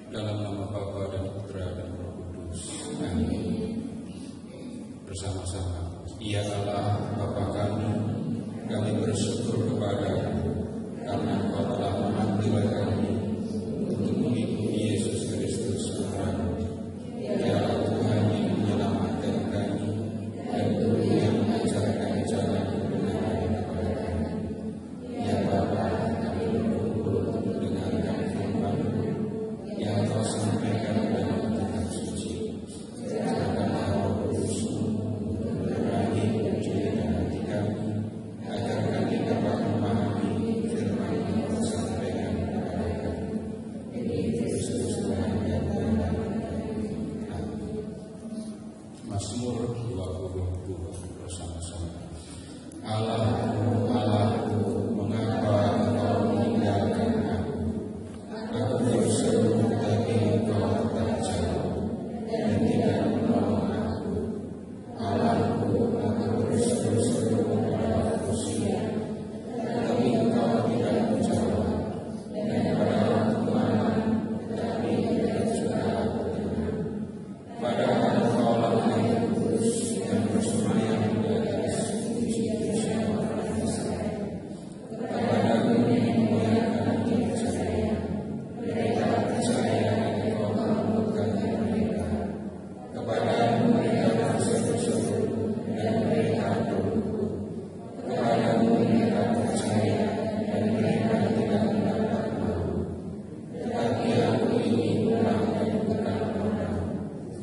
Dalam nama Bapa dan Putra dan Roh Kudus. Amin. Bersama-sama. Ya Allah, Bapa kami bersyukur kepada-Mu karena Engkau telah memanggil kami untuk mengikuti Yesus Kristus Putra-Mu. Ya Tuhan yang menyelamatkan kami dan Guru yang mengajarkan jalan kebenaran kepada kami. Ya Bapa, kami berkumpul untuk mendengarkan firman-Mu yang Kau sampaikan dalam kitab suci. Serahkanlah Roh Kudus-Mu menerangi pikiran hati kami, agar kami dapat memahami firman yang Kau sampaikan kepada kami. Demi Kristus Tuhan yang terhormat. Amin. Mazmur 22 bersama-sama. Allahku, Allahku, mengapa Engkau meninggalkan aku? Aku berseru tapi Engkau tak jauh dan tidak menolong aku. Allahku, aku berseru-seru kepada manusia, tapi Engkau tidak menjawab. Dan pada waktu malam, tapi tidak juga aku dengar. Padahal Engkaulah yang kudus yang bersemayam di atas puji-pujian orang Israel. Kepadamu memuliakan diri saya. Mereka percaya dan Engkau melembutkan mereka. Kepadamu mereka berseru-seru dan mereka berlutut. Kepadamu mereka percaya dan mereka tidak mendapat malu. Tetapi aku ini orang yang bukan orang,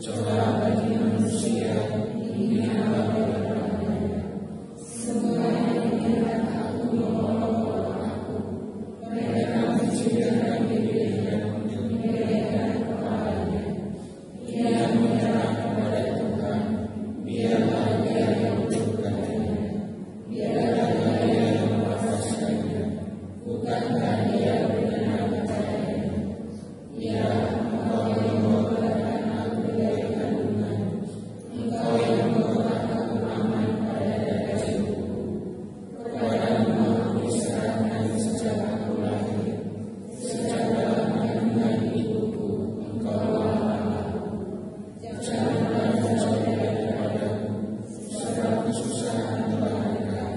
celah bagi manusia, ini alami ramanya. Semua yang mengira aku menolong aku. Mereka mencibirkan diri dan menyembelihkan kepalanya. Ia menyerah kepada Tuhan, biarlah Dia yang menurunkannya. Biarlah Dia yang melepaskannya, bukankah Dia berkenan kepadanya. Ya, Engkau meninggalkan aku dari kandungan. Engkau yang membuat aku aman pada dada ibuku. Kepadamu aku diserahkan sejak aku lahir. Sejak dalam kandungan ibuku, Engkaulah Allahku. Janganlah menjauh daripadaku, sebab kesusahan telah dekat,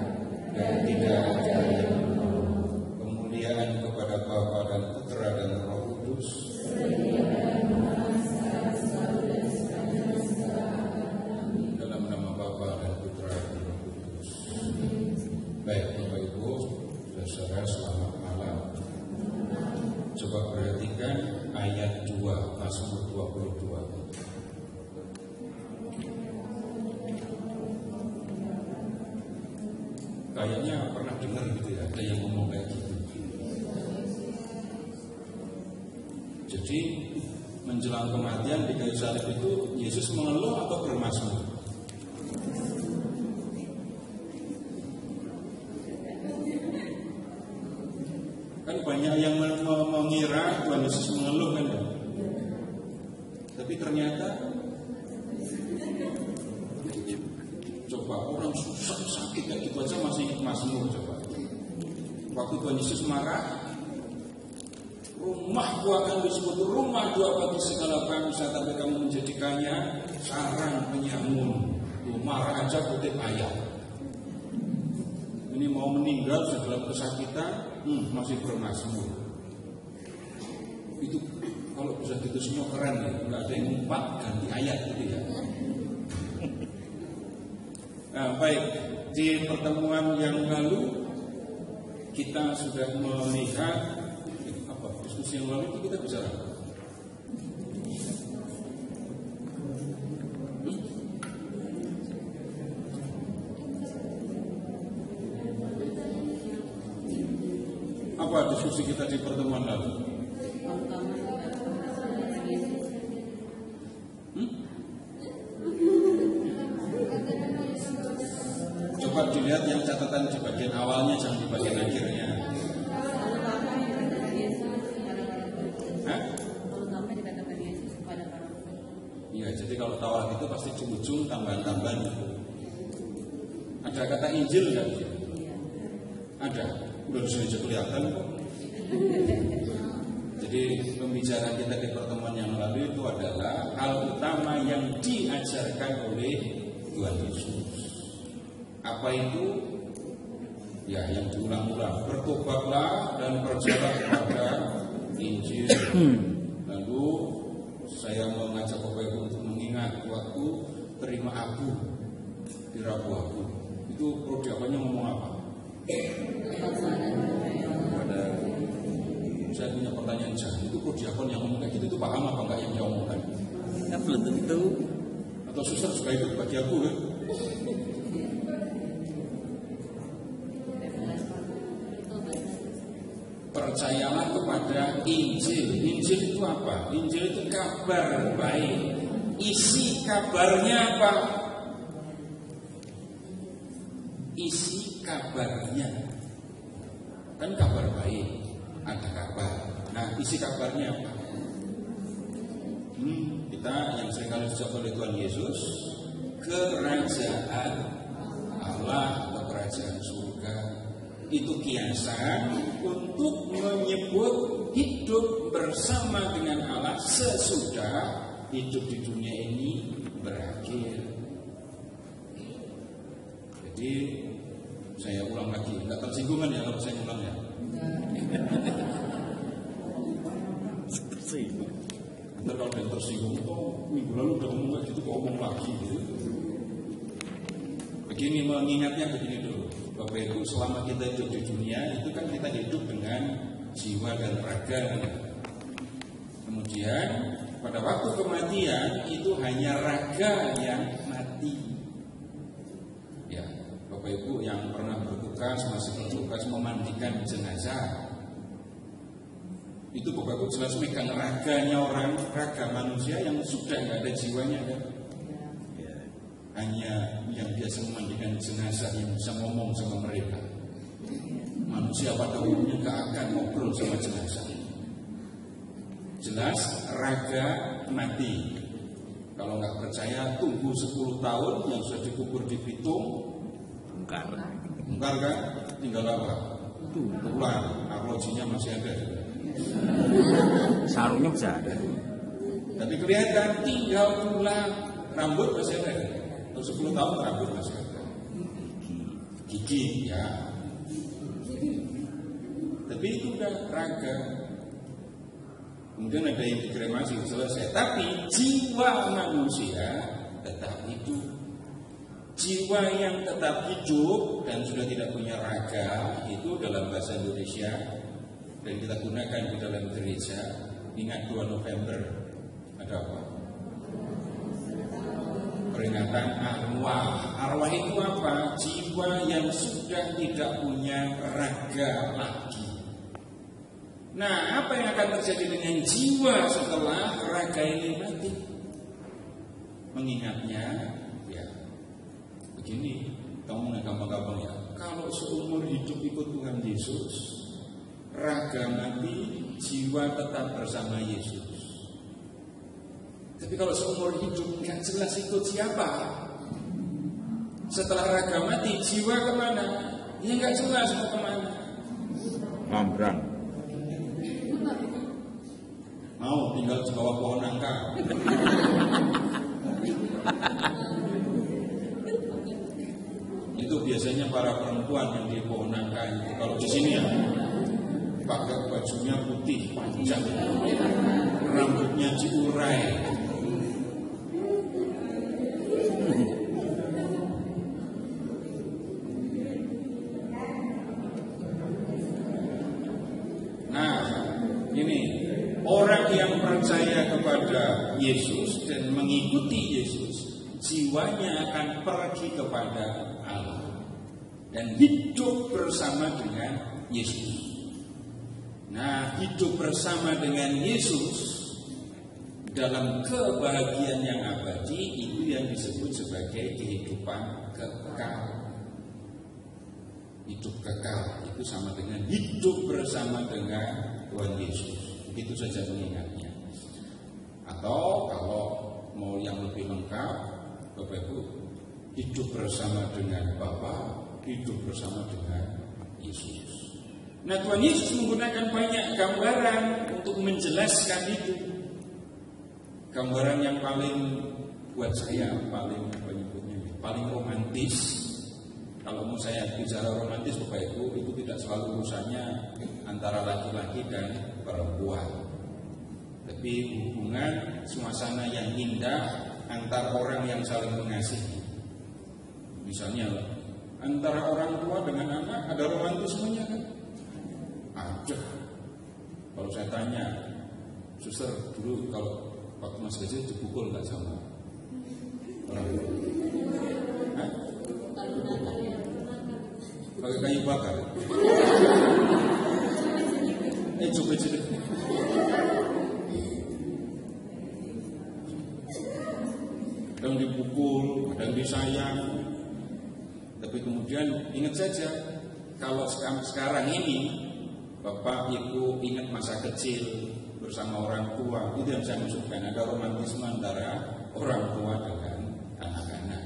dan tidak ada yang menolong. Kemuliaan kepada Bapa dan Putra dan Roh Kudus. Dalam nama Bapa dan Putra dan Roh Kudus. Baik Bapak Ibu, saudara selamat malam. Coba perhatikan ayat 2 Mazmur 22. Kayaknya pernah dengar gitu ya, ada yang ngomong kayak gitu. Jadi menjelang kematian di kayu salib itu Yesus mengeluh atau bermazmur? Kan banyak yang mengira Tuhan Yesus mengeluh kan ya? Tapi ternyata coba orang susah sakit kayak gitu aja masih mazmur coba. Waktu Tuhan Yesus marah, rumahku akan disebut rumah doa bagi segala bangsa, tapi kamu menjadikannya sarang penyamun. Tuh, marah aja kutip ayat. Ini mau meninggal dalam kesakitan, masih bermazmur. Itu kalau bisa gitu semua keren ya, nggak ada yang ngumpat ganti ayat gitu ya. Nah, baik, di pertemuan yang lalu kita sudah melihat diskusi yang lalu itu kita bicara apa diskusi kita di pertemuan lalu? Coba dilihat yang catatan di bagian awalnya, jangan di bagian akhirnya. Iya, jadi kalau tawaf itu pasti di ujung tambahan-tambahan itu. Ada kata Injil nggak? Ada, udah bisa kelihatan kok. Jadi pembicaraan kita di pertemuan lalu itu adalah hal utama yang diajarkan oleh Tuhan Yesus. Apa itu? Ya, yang diulang-ulang, bertobatlah dan percayalah kepada Injil. Lalu saya mengajak Bapak Ibu untuk mengingat waktu terima aku di Rabu Aku. Itu prodiakonnya ngomong apa? Saya punya pertanyaan, itu prodiakon yang ngomong kayak gitu itu paham apa enggak yang dia omongkan? Ya belum tentu. Atau suster juga ikut bagi aku ya? Percayalah kepada Injil. Injil itu apa? Injil itu kabar baik. Isi kabarnya apa? Isi kabarnya kan kabar baik, ada kabar. Nah, isi kabarnya apa? Kita yang seringkali dijawab oleh Tuhan Yesus, kerajaan Allah atau kerajaan surga. Itu kiasan untuk menyebut hidup bersama dengan Allah sesudah hidup di dunia ini berakhir. Jadi saya ulang lagi, nggak tersinggungan ya kalau saya ulang ya. Ntar kalau dia tersinggung, minggu lalu udah ngomong kayak gitu, kok ngomong lagi gitu. Begini, mengingatnya begini dulu, Bapak Ibu, selama kita hidup di dunia itu kan kita hidup dengan jiwa dan raga. Kemudian pada waktu kematian itu hanya raga yang mati. Ya, Bapak Ibu yang pernah bertugas, masih bertugas memandikan jenazah, itu Bapak Ibu jelas megang raganya orang, raga manusia yang sudah nggak ada jiwanya kan. Hanya yang biasa memandikan jenazah yang bisa ngomong sama mereka. Manusia pada umumnya nggak akan ngobrol sama jenazah. Jelas raga mati. Kalau nggak percaya, tunggu 10 tahun yang sudah dikubur di Bitung. Bongkar kan? Tinggal apa? Tulang, arlojinya masih ada. Sarungnya bisa ada. Tapi kelihatan tinggal tulang, rambut masih ada. Untuk 10 tahun rambut masih ada. Gigi ya. Tapi itu udah raga. Kemudian ada yang dikremasi, selesai. Tapi jiwa manusia tetap hidup. Jiwa yang tetap hidup dan sudah tidak punya raga itu dalam bahasa Indonesia dan kita gunakan di dalam gereja. Ingat 2 November ada apa? Peringatan arwah. Arwah itu apa? Jiwa yang sudah tidak punya raga lagi. Nah, apa yang akan terjadi dengan jiwa setelah raga ini mati? Mengingatnya, ya begini, kamu gampang-gampang ya. Kalau seumur hidup ikut Tuhan Yesus, raga mati, jiwa tetap bersama Yesus. Tapi kalau seumur hidup nggak jelas ikut siapa, setelah raga mati, jiwa kemana? Ya nggak jelas mau kemana. Mambrang. Mau tinggal di bawah pohon nangka. Itu biasanya para perempuan yang di pohon nangka itu. Kalau di sini ya pakai bajunya putih panjang, rambutnya diurai. Nah, ini orang yang percaya kepada Yesus dan mengikuti Yesus, jiwanya akan pergi kepada Allah dan hidup bersama dengan Yesus. Nah, hidup bersama dengan Yesus dalam kebahagiaan yang abadi itu yang disebut sebagai kehidupan kekal. Hidup kekal itu sama dengan hidup bersama dengan Tuhan Yesus. Begitu saja mengingatnya. Atau kalau mau yang lebih lengkap, Bapak Ibu, hidup bersama dengan Bapa, hidup bersama dengan Yesus. Nah, Tuhan Yesus menggunakan banyak gambaran untuk menjelaskan itu. gambaran yang paling buat saya paling romantis. Kalau mau saya bicara romantis Bapak Ibu, itu tidak selalu urusannya antara laki-laki dan perempuan, tapi hubungan suasana yang indah antar orang yang saling mengasihi. Misalnya antara orang tua dengan anak ada romantismenya kan? Ada. Kalau saya tanya, suster dulu kalau waktu masih kecil dipukul nggak sama orang tua? Hah? Pakai kayu bakar. Coba. Kadang dipukul, kadang disayang. Tapi kemudian ingat saja, kalau sekarang ini Bapak Ibu ingat masa kecil bersama orang tua, itu yang saya maksudkan, ada romantisme antara orang tua dengan anak-anak.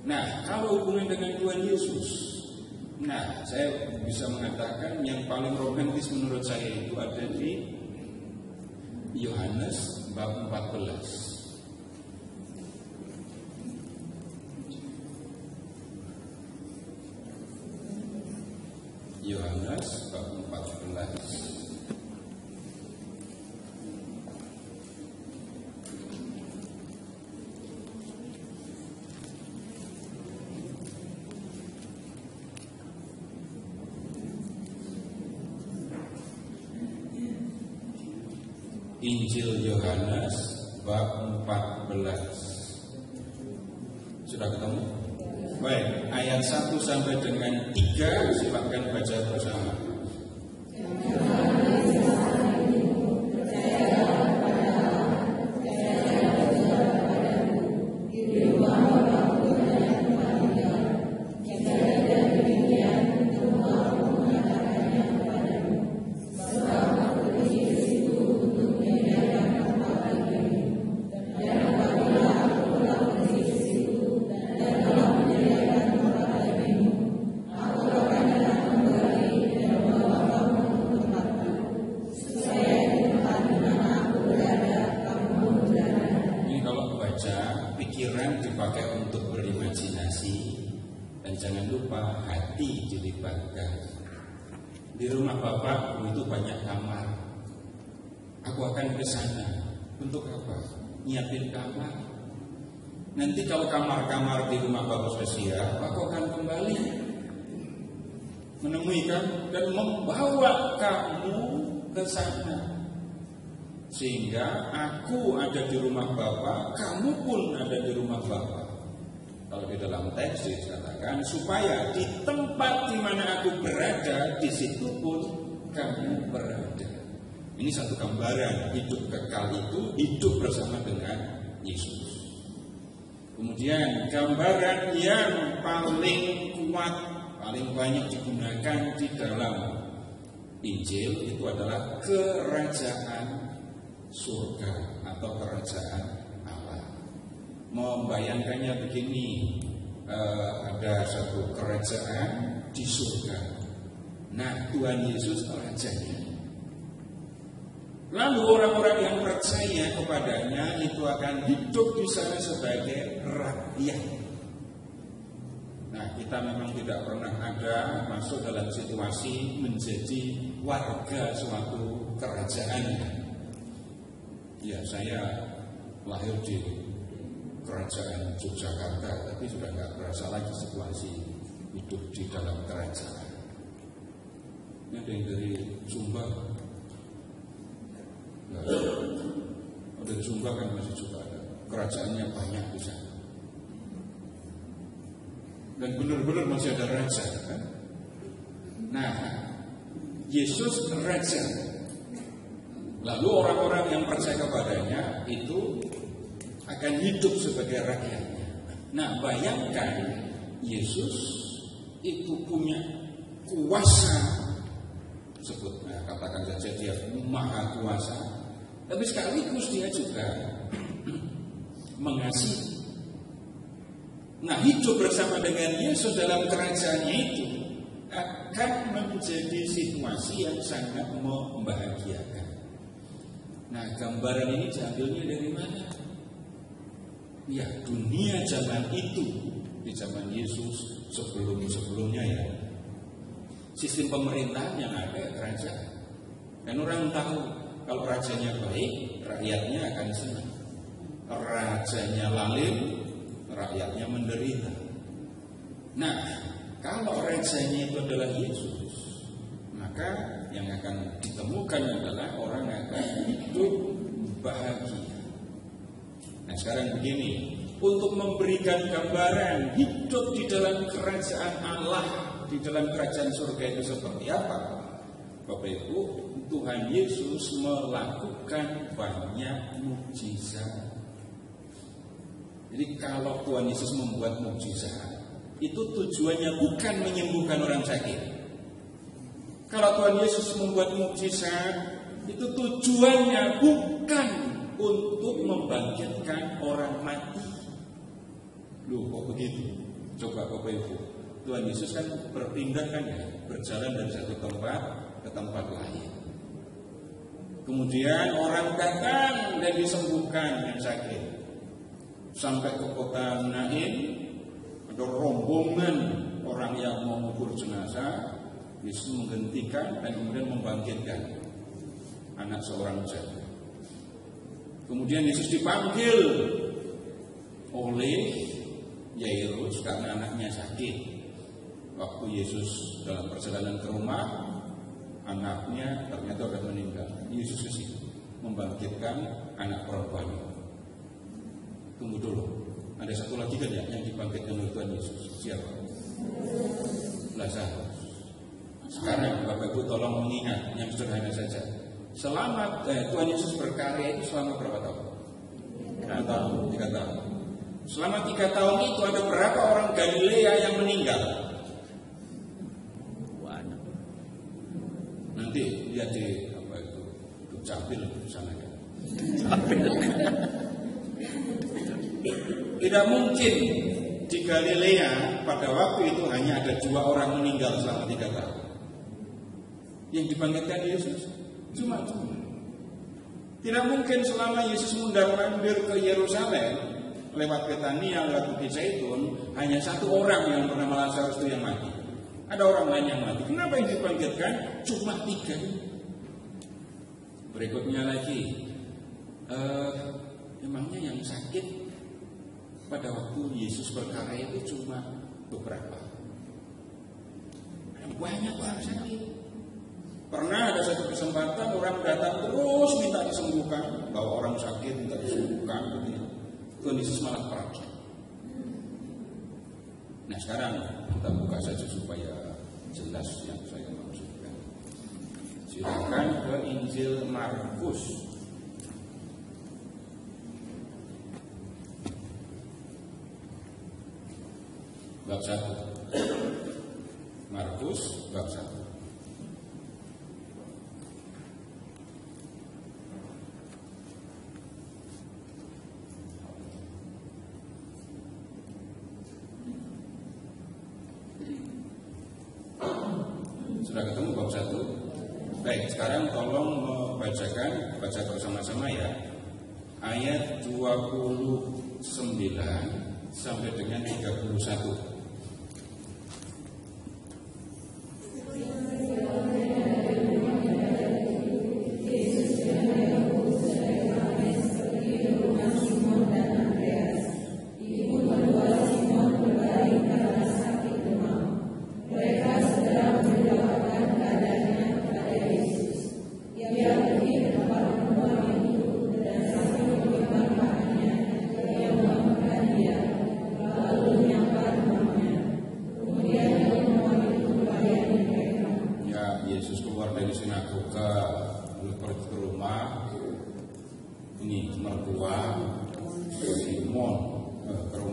Nah, kalau hubungan dengan Tuhan Yesus, nah saya bisa mengatakan yang paling romantis menurut saya itu ada di Yohanes bab 14. Yohanes bab 14. Injil Yohanes bab 14. Sudah ketemu? Baik, ayat 1 sampai dengan 3 silakan baca bersama. Di rumah Bapak itu banyak kamar. Aku akan ke sana. Untuk apa? Nyiapin kamar. Nanti kalau kamar-kamar di rumah Bapak sudah siap, aku akan kembali menemui kamu dan membawa kamu ke sana. Sehingga aku ada di rumah Bapak, kamu pun ada di rumah Bapak. Kalau di dalam teks dikatakan supaya di tempat di mana aku berada, di situ pun kamu berada. Ini satu gambaran hidup kekal itu hidup bersama dengan Yesus. Kemudian gambaran yang paling kuat, paling banyak digunakan di dalam Injil itu adalah kerajaan surga atau kerajaan. Membayangkannya begini, ada satu kerajaan di surga. Nah, Tuhan Yesus rajanya. Lalu orang-orang yang percaya kepadanya itu akan hidup di sana sebagai rakyat. Nah, kita memang tidak pernah ada masuk dalam situasi menjadi warga suatu kerajaan. Ya, saya lahir di kerajaan Yogyakarta, tapi sudah nggak berasa lagi situasi hidup di dalam kerajaan. Ini ada yang dari Sumba, dari Sumba kan masih juga ada kerajaannya banyak di sana, dan benar-benar masih ada raja kan? Nah, Yesus raja. Lalu orang-orang yang percaya kepadanya itu akan hidup sebagai rakyatnya. Nah, bayangkan Yesus itu punya kuasa, sebutnya katakan saja dia maha kuasa, tapi sekaligus dia juga mengasihi. Nah, hidup bersama dengan Yesus dalam kerajaannya itu akan menjadi situasi yang sangat membahagiakan. Nah, gambaran ini diambilnya dari mana? Ya, dunia zaman itu, di zaman Yesus sebelumnya ya, sistem pemerintahan yang ada kerajaan. Dan orang tahu kalau rajanya baik, rakyatnya akan senang. Rajanya lalim, rakyatnya menderita. Nah, kalau rajanya itu adalah Yesus, maka yang akan ditemukan adalah orang yang akan hidup bahagia. Nah, sekarang begini, untuk memberikan gambaran hidup di dalam kerajaan Allah, di dalam kerajaan surga itu seperti apa, Bapak Ibu, Tuhan Yesus melakukan banyak mukjizat. Jadi kalau Tuhan Yesus membuat mukjizat, itu tujuannya bukan menyembuhkan orang sakit. Kalau Tuhan Yesus membuat mukjizat, itu tujuannya bukan untuk membangkitkan orang mati. Loh, kok begitu? Coba Bapak Ibu, Tuhan Yesus kan berpindah kan ya, berjalan dari satu tempat ke tempat lain. Kemudian orang datang dan disembuhkan yang sakit. Sampai ke kota Nain, ada rombongan orang yang mau mengubur jenazah. Yesus menghentikan dan kemudian membangkitkan anak seorang janda. Kemudian Yesus dipanggil oleh Yairus karena anaknya sakit. Waktu Yesus dalam perjalanan ke rumah, anaknya ternyata sudah meninggal. Yesus ke situ membangkitkan anak perempuannya. Tunggu dulu, ada satu lagi kan ya yang dibangkitkan oleh Tuhan Yesus. Siapa? Lazarus. Sekarang Bapak Ibu tolong mengingat yang sederhana saja. Selama Tuhan Yesus berkarya itu selama berapa tahun? 3 tahun. Selama 3 tahun itu ada berapa orang Galilea yang meninggal? Nanti lihat di apa itu capil di sana ya. Tidak mungkin di Galilea pada waktu itu hanya ada 2 orang meninggal selama 3 tahun. Yang dibangkitkan Yesus cuma 2. Tidak mungkin selama Yesus mundar-mandir ke Yerusalem lewat Betania, lewat Bukit Zaitun, hanya 1 orang yang bernama Lazarus itu yang mati. Ada orang lain yang mati. Kenapa yang dibangkitkan cuma 3? Berikutnya lagi, emangnya yang sakit pada waktu Yesus berkarya itu cuma beberapa? Banyak orang sakit. Pernah ada satu kesempatan orang datang terus minta disembuhkan, bahwa orang sakit minta disembuhkan, begitu. Tuhan Yesus malah pergi. Nah, sekarang kita buka saja supaya jelas yang saya maksudkan. Silakan ke Injil Markus. Bab 1. Markus bab 1. Sudah ketemu bab 1? Baik, sekarang tolong baca bersama-sama ya. Ayat 29 sampai dengan 31.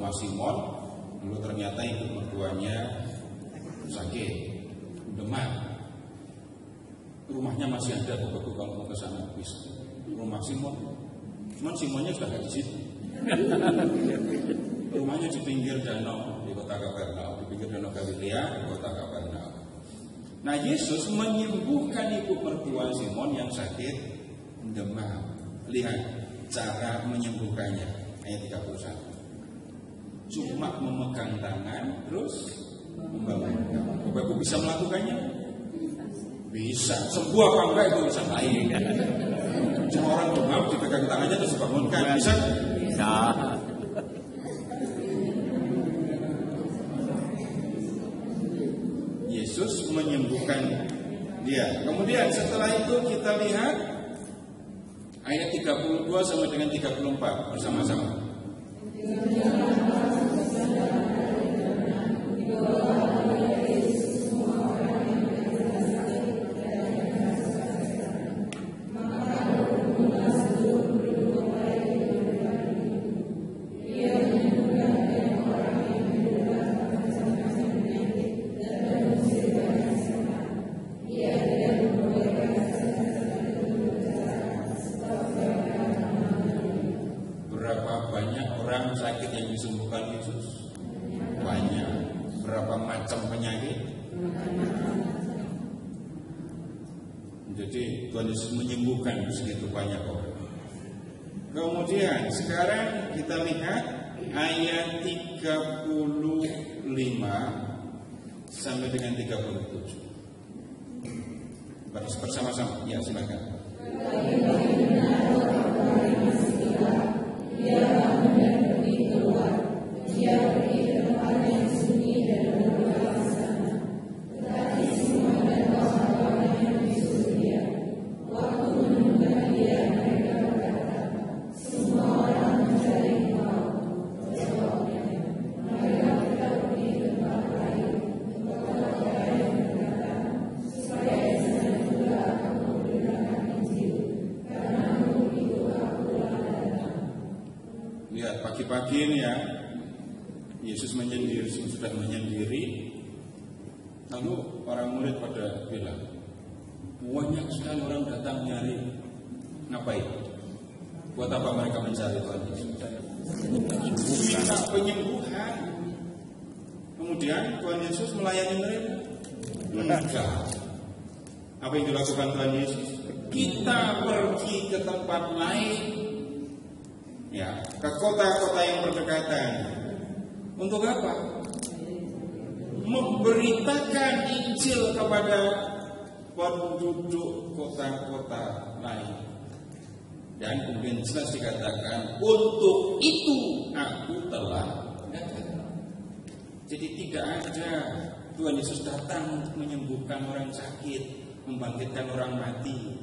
Simon, lalu ternyata ibu mertuanya sakit, demam. Rumahnya masih ada, Bapak-Ibu kalau mau ke sana bisa. Rumah Simon, cuman Simonnya sudah nggak di situ. Rumahnya di pinggir danau di kota Kapernaum, di pinggir danau Galilea di kota Kapernaum. Nah, Yesus menyembuhkan ibu mertua Simon yang sakit demam. lihat cara menyembuhkannya. Ayat 31. Cuma memegang tangan terus membangunkan. Bapak Ibu bisa melakukannya? Bisa. Sembuh apa enggak itu bisa lain. Cuma orang demam dipegang tangannya terus dibangunkan. Bisa? Bisa. Yesus menyembuhkan dia. Kemudian setelah itu kita lihat ayat 32 sampai dengan 34 bersama-sama. Sakit yang disembuhkan Yesus banyak. Berapa macam penyakit? Jadi Tuhan Yesus menyembuhkan segitu banyak orang. Kemudian sekarang kita lihat ayat 35 sampai dengan 37. Bersama-sama. Ya, silakan. Lihat pagi-pagi ini ya, Yesus sudah menyendiri. Lalu para murid pada bilang, banyak sekali orang datang nyari. Ngapain? Buat apa mereka mencari Tuhan Yesus? Minta penyembuhan. Kemudian Tuhan Yesus melayani mereka. Enggak. Apa yang dilakukan Tuhan Yesus? Kita pergi ke tempat lain, ya, ke kota-kota yang berdekatan. Untuk apa? Memberitakan Injil kepada penduduk kota-kota lain. Dan kemudian jelas dikatakan, untuk itu aku telah datang. Jadi tidak ada Tuhan Yesus datang menyembuhkan orang sakit, membangkitkan orang mati,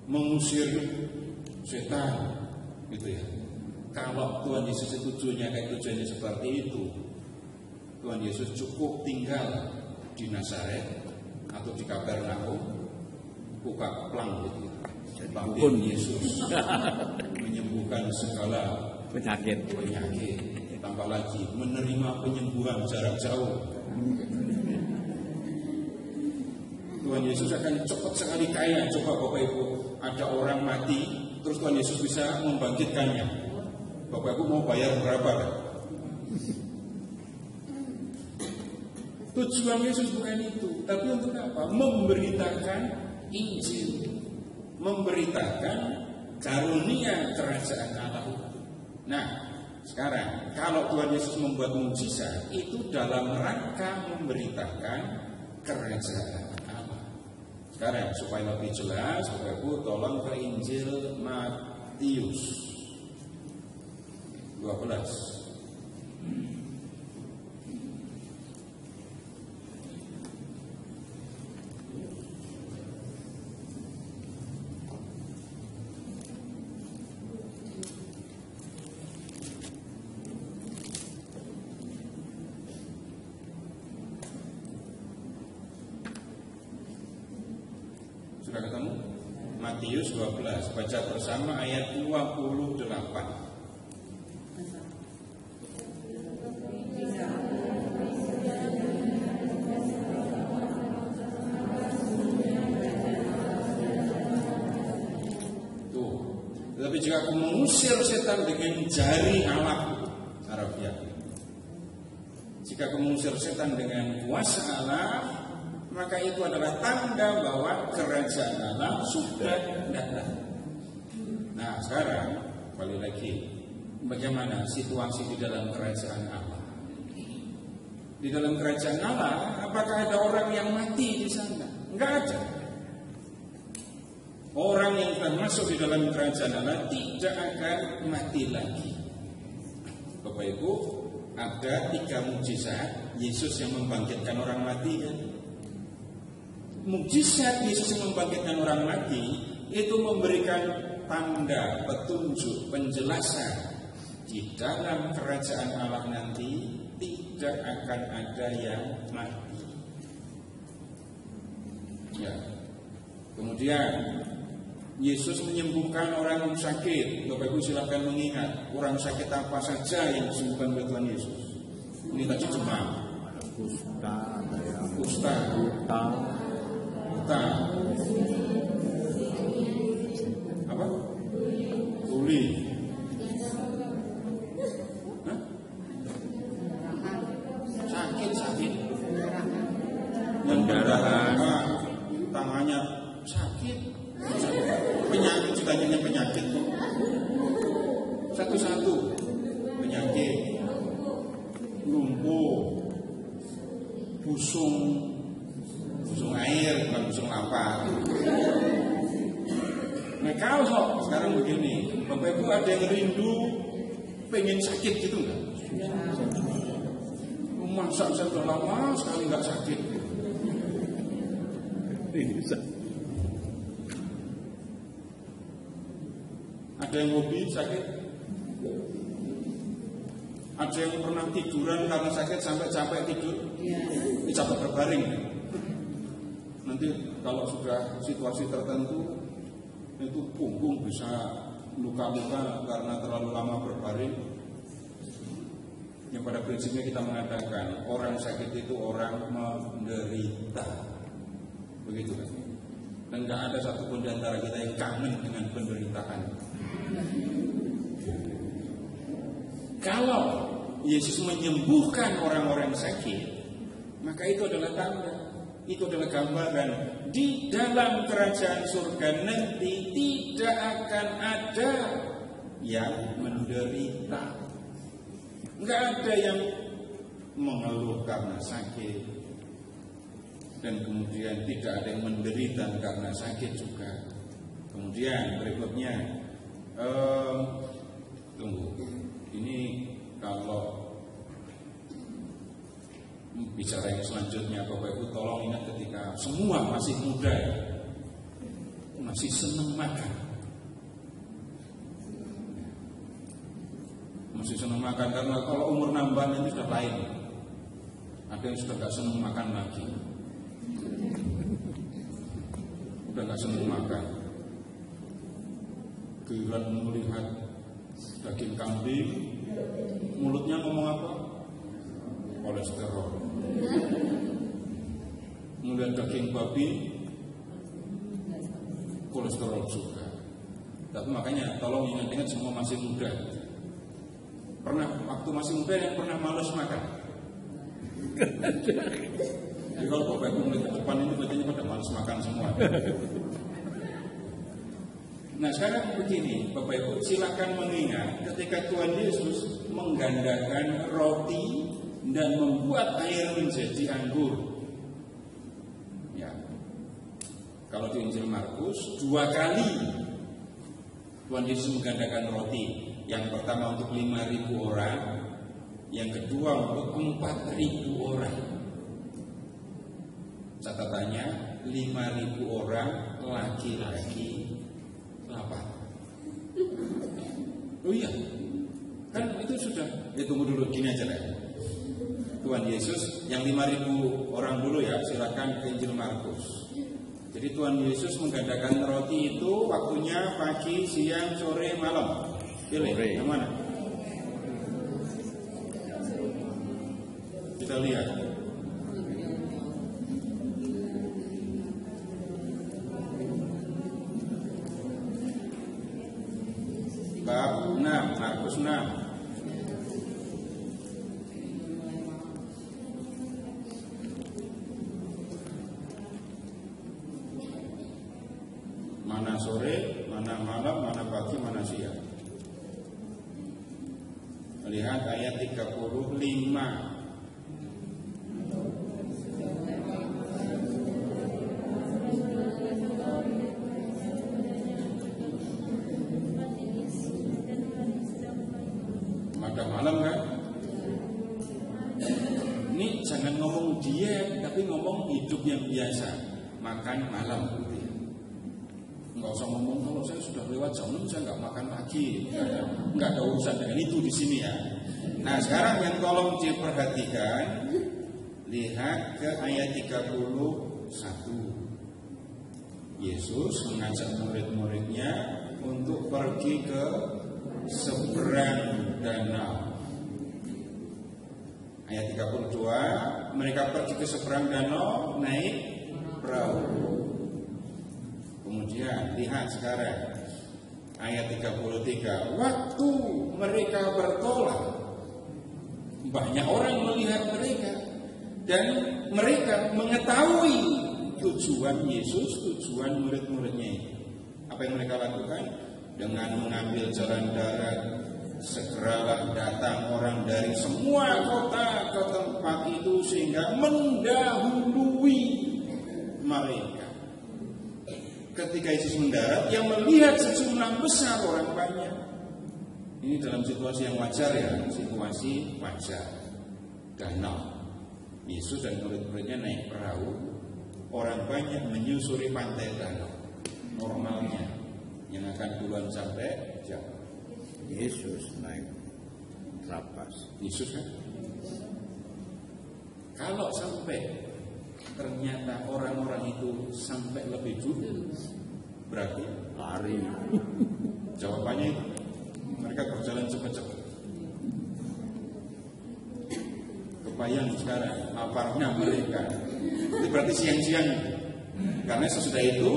mengusir setan, gitu ya. Kalau Tuhan Yesus tujuannya seperti itu, Tuhan Yesus cukup tinggal di Nazaret atau di Kapernaum, buka plang gitu. Bangun Yesus menyembuhkan segala penyakit. Tambah lagi menerima penyembuhan jarak jauh. Tuhan Yesus akan cepat sekali kaya. Coba Bapak Ibu, ada orang mati, terus Tuhan Yesus bisa membangkitkannya. Bapak Ibu mau bayar berapa? Tujuan Yesus bukan itu, tapi untuk apa? Memberitakan Injil, memberitakan karunia kerajaan Allah. Nah, sekarang kalau Tuhan Yesus membuat mukjizat, itu dalam rangka memberitakan kerajaan Allah. Sekarang supaya lebih jelas, Bapak Ibu tolong ke Injil Matius 12. Sudah ketemu? Matius 12, baca bersama ayat 28. Tetapi jika aku mengusir setan dengan jari Allah, Arabiah. Jika aku mengusir setan dengan kuasa Allah, maka itu adalah tanda bahwa kerajaan Allah sudah datang. Nah sekarang balik lagi, bagaimana situasi di dalam kerajaan Allah? Di dalam kerajaan Allah, apakah ada orang yang mati di sana? Enggak ada. Orang yang telah masuk di dalam kerajaan Allah tidak akan mati lagi. Bapak Ibu, ada 3 mukjizat Yesus yang membangkitkan orang mati kan? Mukjizat Yesus yang membangkitkan orang mati itu memberikan tanda, petunjuk, penjelasan di dalam kerajaan Allah nanti tidak akan ada yang mati. Ya. Kemudian Yesus menyembuhkan orang yang sakit. Bapak Ibu silakan mengingat orang sakit apa saja yang disembuhkan oleh Tuhan Yesus. Ini tadi demam, kusta, apa? Tuli. Sakit. Yang pendarahan, tangannya sakit. Penyakit juga hanya penyakit kok. Satu-satu penyakit, lumpuh, busung air, bukan busung lapar. Nah kalau sekarang begini, Bapak Ibu ada yang rindu pengen sakit gitu nggak? Masa saya sudah lama sekali nggak sakit. Ada yang hobi sakit? Ada yang pernah tiduran karena sakit sampai capek tidur? Ini capek berbaring. Nanti kalau sudah situasi tertentu itu punggung bisa luka-luka karena terlalu lama berbaring. Yang pada prinsipnya kita mengatakan orang sakit itu orang menderita. Begitu kan? Dan gak ada satupun di antara kita yang kangen dengan penderitaan. Kalau Yesus menyembuhkan orang-orang sakit, maka itu adalah tanda, itu adalah gambaran di dalam kerajaan surga nanti tidak akan ada yang menderita. Enggak ada yang mengeluh karena sakit, dan kemudian tidak ada yang menderita karena sakit juga. Kemudian berikutnya, tunggu, ini kalau bicara yang selanjutnya, Bapak Ibu tolong ingat ketika semua masih muda, masih senang makan. Masih senang makan, karena kalau umur nambah nanti sudah lain. Ada yang sudah gak senang makan lagi, udah gak senang makan. Giliran melihat daging kambing, mulutnya ngomong apa? Kolesterol. Melihat daging babi, kolesterol juga. Tapi makanya tolong ingat-ingat semua masih muda. Pernah waktu masih muda yang pernah malas makan? Jadi kalau Bapak Ibu melihat ke depan ini kelihatannya pada malas makan semua. Nah sekarang begini, Bapak Ibu silakan mengingat ketika Tuhan Yesus menggandakan roti dan membuat air menjadi anggur. Ya, kalau di Injil Markus 2 kali Tuhan Yesus menggandakan roti. Yang pertama untuk 5.000 orang, yang kedua untuk 4.000 orang. Catatannya 5.000 orang laki-laki lapar. Oh iya, kan itu sudah. Tunggu dulu, gini aja lah. Tuhan Yesus yang 5.000 orang dulu ya, silakan ke Injil Markus. Jadi Tuhan Yesus menggandakan roti itu waktunya pagi, siang, sore, malam. Pilih, yang mana? Kita lihat. Bab 6, Markus 6. Mana sore, mana malam, mana pagi, mana siang. Melihat ayat 35. Makan malam kan? Ini jangan ngomong diet, tapi ngomong hidup yang biasa, makan malam gitu ya. Nggak usah ngomong kalau saya sudah lewat jam 6 saya nggak makan lagi, nggak ada urusan dengan itu di sini ya. Nah sekarang yang tolong diperhatikan, lihat ke ayat 31. Yesus mengajak murid-muridnya untuk pergi ke seberang danau. Ayat 32, mereka pergi ke seberang danau naik perahu. Kemudian lihat sekarang ayat 33, waktu mereka bertolak, banyak orang melihat mereka dan mereka mengetahui tujuan Yesus, tujuan murid-muridnya. Apa yang mereka lakukan? Dengan mengambil jalan darat, segeralah datang orang dari semua kota ke tempat itu sehingga mendahului mereka. Ketika Yesus mendarat, yang melihat sejumlah besar orang banyak. Ini dalam situasi yang wajar ya, situasi wajar. Danau. Yesus dan murid-muridnya naik perahu, orang banyak menyusuri pantai danau. Normalnya yang akan puluhan sampai jam. Yesus naik lapas. Yesus kan? Kalau sampai ternyata orang-orang itu sampai lebih dulu, berarti Lari. jawabannya itu mereka berjalan cepat-cepat. Kebayang sekarang laparnya mereka. Itu berarti siang-siang. Karena sesudah itu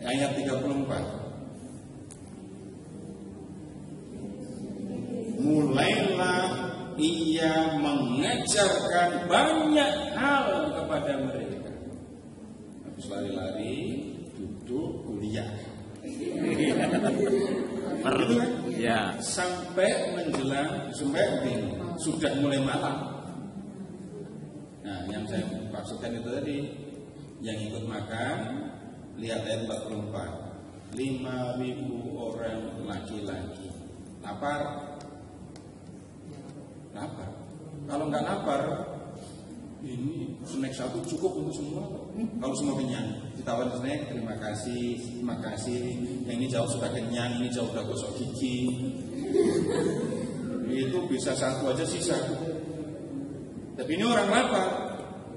ayat 34. Mulailah ia mengajarkan banyak hal kepada mereka. Habis lari-lari, duduk, kuliah. Itu kan? Ya. Sampai menjelang, sampai ini, sudah mulai malam. Nah, yang saya maksudkan itu tadi, yang ikut makan, lihat ayat 44. 5.000 orang laki-laki. Lapar. Lapar. Kalau nggak lapar, ini snack satu cukup untuk semua. Kalau semua kenyang, ditawarin snack, terima kasih. Yang ini jauh sudah kenyang, ini jauh sudah gosok gigi. Itu bisa satu aja sisa. Tapi ini orang lapar.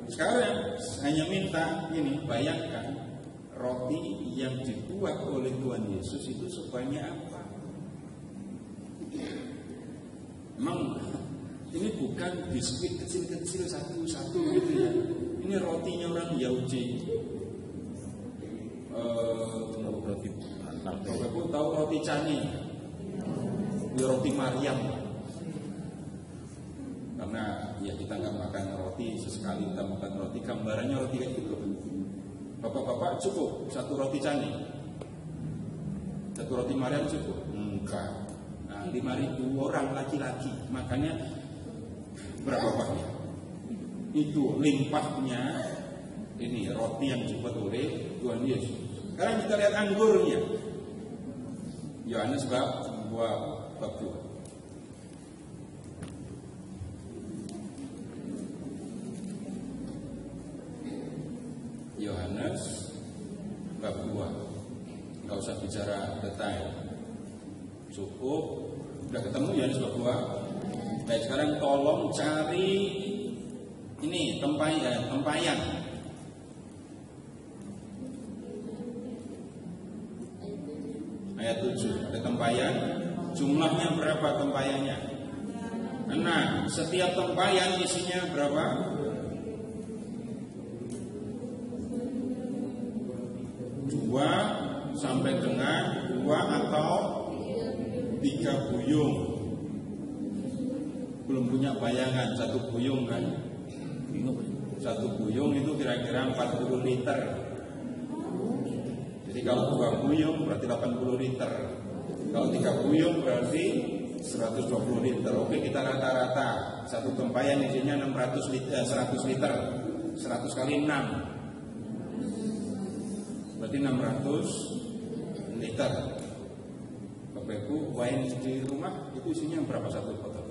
Sekarang hanya minta ini, bayangkan roti yang dibuat oleh Tuhan Yesus itu sebanyak apa? Memang ini bukan biskuit kecil-kecil satu-satu gitu ya. Ini rotinya orang Yahudi. Roti bantal. Bapak tahu roti Cani? Ya, roti Maryam. Karena ya kita nggak makan roti, sesekali kita makan roti, gambarannya roti kayak gitu. Bapak-bapak cukup satu roti Cani, satu roti Maryam cukup? Enggak. Nah, 5.000 orang laki-laki, makanya berapa banyaknya? Itu limpahnya ini roti yang dibuat oleh Tuhan Yesus. Sekarang kita lihat anggurnya. Yohanes bab 2. Yohanes bab 2. Enggak usah bicara detail. Cukup udah ketemu Yohanes bab 2. Baik, sekarang tolong cari ini tempayan. Ayat 7 ada tempayan. Jumlahnya berapa tempayannya? 6. Setiap tempayan isinya berapa? 2 sampai dengan 2 atau 3 buyung. Belum punya bayangan satu buyung kan? Satu buyung itu kira-kira 40 liter. Jadi kalau 2 buyung berarti 80 liter. Kalau 3 buyung berarti 120 liter. Oke, kita rata-rata satu tempayan isinya 100 liter. 100 kali 6 berarti 600 liter. Bapak Ibu, wine di rumah itu isinya berapa satu botol?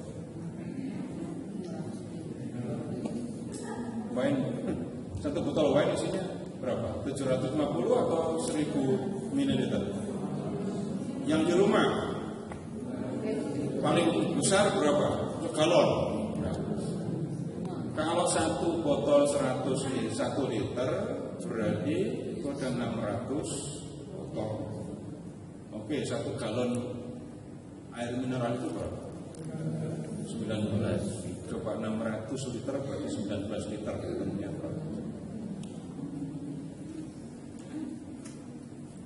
Wine, satu botol wine isinya berapa? 750 atau 1000 ml? Yang di rumah paling besar berapa? Galon. Kalau satu botol 1 liter berarti itu ada 600 botol. Oke, 1 galon air mineral itu berapa? 19. Coba 600 liter berarti 19 liter.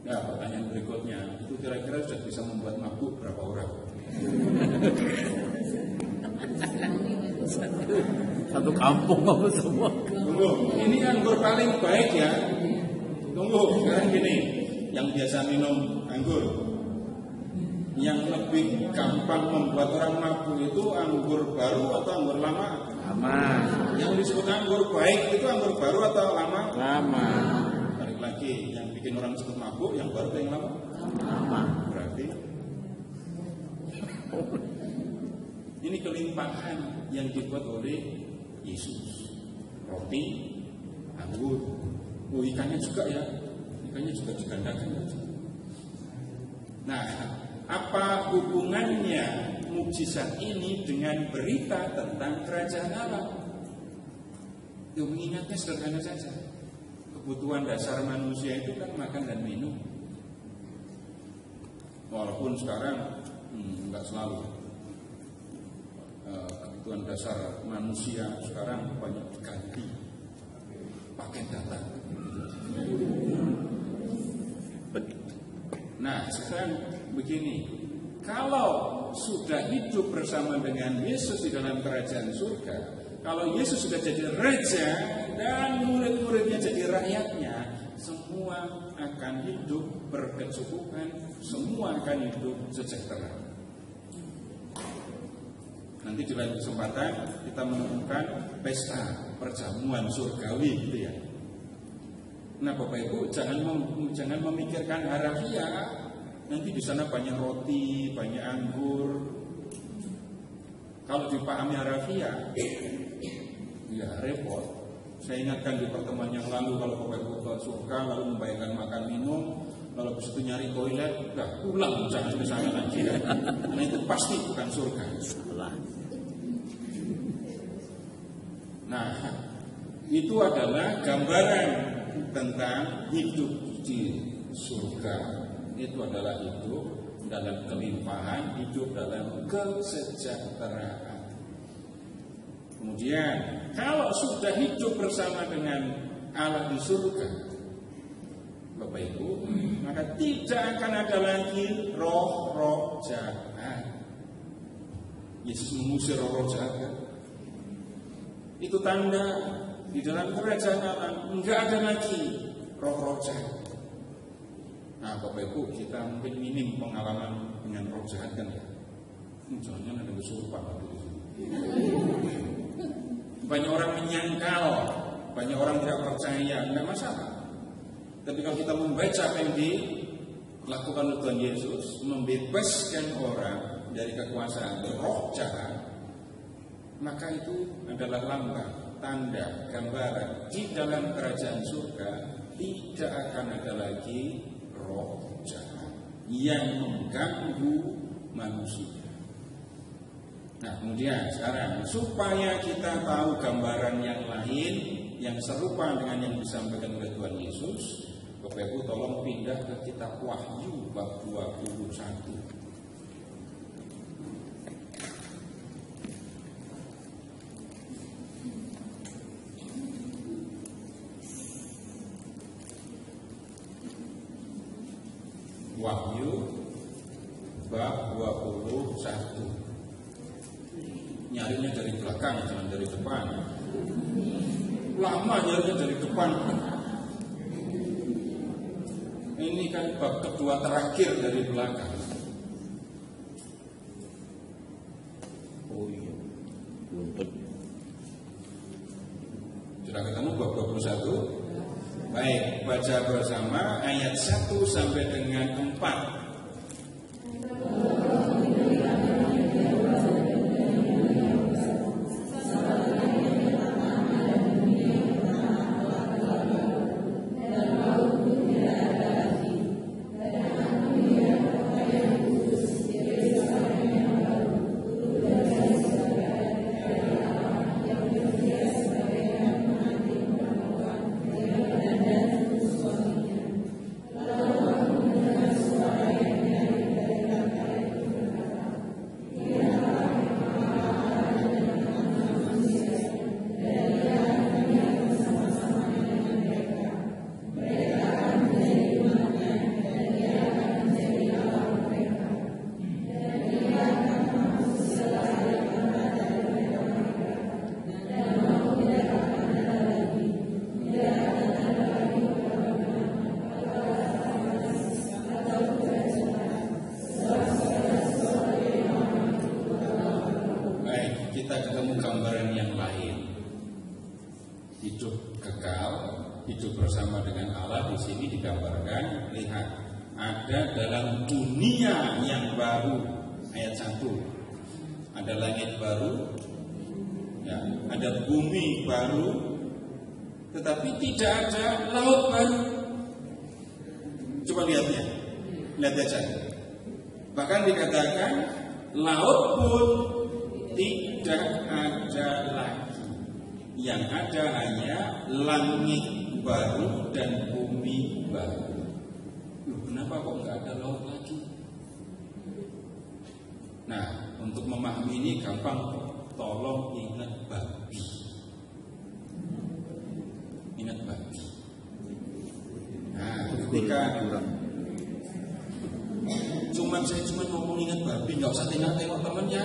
Ya, pertanyaan berikutnya, itu kira-kira sudah bisa membuat mabuk berapa orang? Satu kampung apa semua? Tunggu, ini anggur paling baik ya. Tunggu, sekarang gini, yang biasa minum anggur, yang lebih gampang membuat orang mabuk itu anggur baru atau anggur lama? Lama. Yang disebut anggur baik itu anggur baru atau lama? Lama. Balik lagi, yang bikin orang cepat mabuk, yang baru atau yang lama? Lama. Berarti ini kelimpahan yang dibuat oleh Yesus. Roti, anggur, ikannya juga ya, ikannya juga digandakan. Nah, apa hubungannya mukjizat ini dengan berita tentang kerajaan Allah? Itu mengingatnya sederhana saja. Kebutuhan dasar manusia itu kan makan dan minum. Walaupun sekarang enggak selalu. Kebutuhan dasar manusia sekarang banyak diganti pakai data. Nah, sekarang begini, kalau sudah hidup bersama dengan Yesus di dalam kerajaan surga, kalau Yesus sudah jadi raja dan murid-muridnya jadi rakyatnya, semua akan hidup berkecukupan, semua akan hidup sejahtera. Nanti di lain kesempatan kita menemukan pesta perjamuan surgawi gitu ya. Nah, Bapak Ibu jangan memikirkan harafiah. Nanti di sana banyak roti, banyak anggur. Kalau dipahami harafiah, ya repot. Saya ingatkan di pertemuan yang lalu, kalau Bapak Ibu ke surga lalu membayangkan makan minum, kalau habis itu nyari toilet, udah pulang jangan ke sana lagi ya. Karena itu pasti bukan surga. Nah, itu adalah gambaran tentang hidup di surga. Itu adalah hidup dalam kelimpahan, hidup dalam kesejahteraan. Kemudian, kalau sudah hidup bersama dengan Allah di surga, Bapak Ibu, maka tidak akan ada lagi roh-roh jahat. Yesus mengusir roh-roh jahat. Itu tanda di dalam kerajaan Allah enggak ada lagi roh-roh jahat. Nah, Bapak Ibu, kita mungkin minim pengalaman dengan roh jahat kan ya. Jangan ada kesurupan di sini. Banyak orang menyangkal, banyak orang tidak percaya, enggak masalah. Tapi kalau kita membaca apa yang dilakukan oleh Tuhan Yesus, membebaskan orang dari kekuasaan roh jahat, maka itu adalah lambang, tanda, gambaran di dalam kerajaan surga tidak akan ada lagi roh jahat yang mengganggu manusia. Nah, kemudian sekarang supaya kita tahu gambaran yang lain yang serupa dengan yang disampaikan oleh Tuhan Yesus, Bapak Ibu tolong pindah ke kitab Wahyu bab 21. Wahyu bab 21. Nyarinya dari belakang, jangan dari depan. Lama nyarinya dari depan. Ini kan bab kedua terakhir dari belakang. Oh iya. Buntut. Sudah ketemu bab 21? Baik, baca bersama ayat 1 sampai dengan 4. Kita ketemu gambaran yang lain. Hidup kekal, hidup bersama dengan Allah di sini digambarkan. Lihat, ada dalam dunia yang baru, ayat 1. Ada langit baru, ya, ada bumi baru, tetapi tidak ada laut baru. Coba lihat ya, lihat aja. Bahkan dikatakan laut pun tidak ada lagi. Yang ada hanya langit baru dan bumi baru. Loh, kenapa kok nggak ada laut lagi? Nah, untuk memahami ini gampang. Tolong ingat babi. Ingat babi. Nah, ketika saya cuma ngomong ingat babi, nggak usah tengok temannya.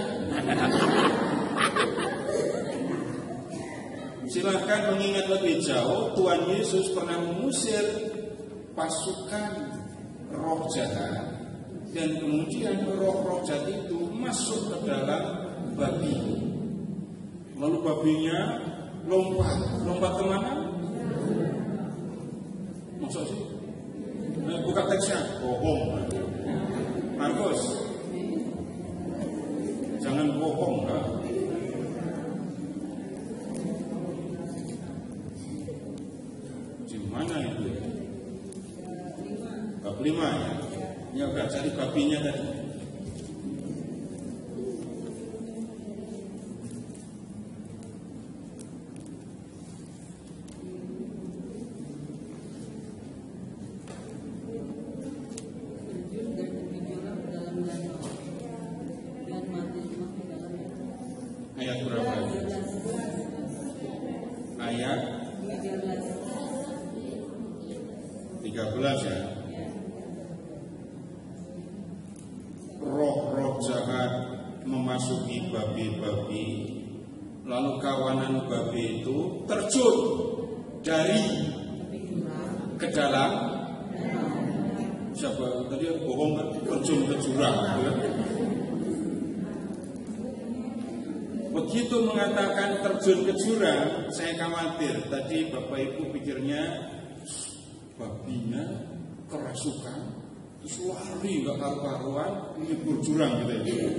Silahkan mengingat lebih jauh. Tuhan Yesus pernah mengusir pasukan roh jahat, dan kemudian roh-roh jahat itu masuk ke dalam babi. Lalu babinya lompat kemana? Maksud sih? Buka teksnya, bohong. Markus, jangan bohong, kan? Di mana itu? Bab 5 ya. Ya udah cari babinya tadi. Ayat berapa? Ayat 13 ya. Roh-roh jahat memasuki babi-babi, lalu kawanan babi itu terjun dari ke dalam. Siapa tadi bohong kan? Terjun ke jurang. Begitu mengatakan terjun ke jurang, saya khawatir. Tadi Bapak Ibu pikirnya babinya kerasukan, terus lari nggak karu-karuan, nyebur jurang gitu ya.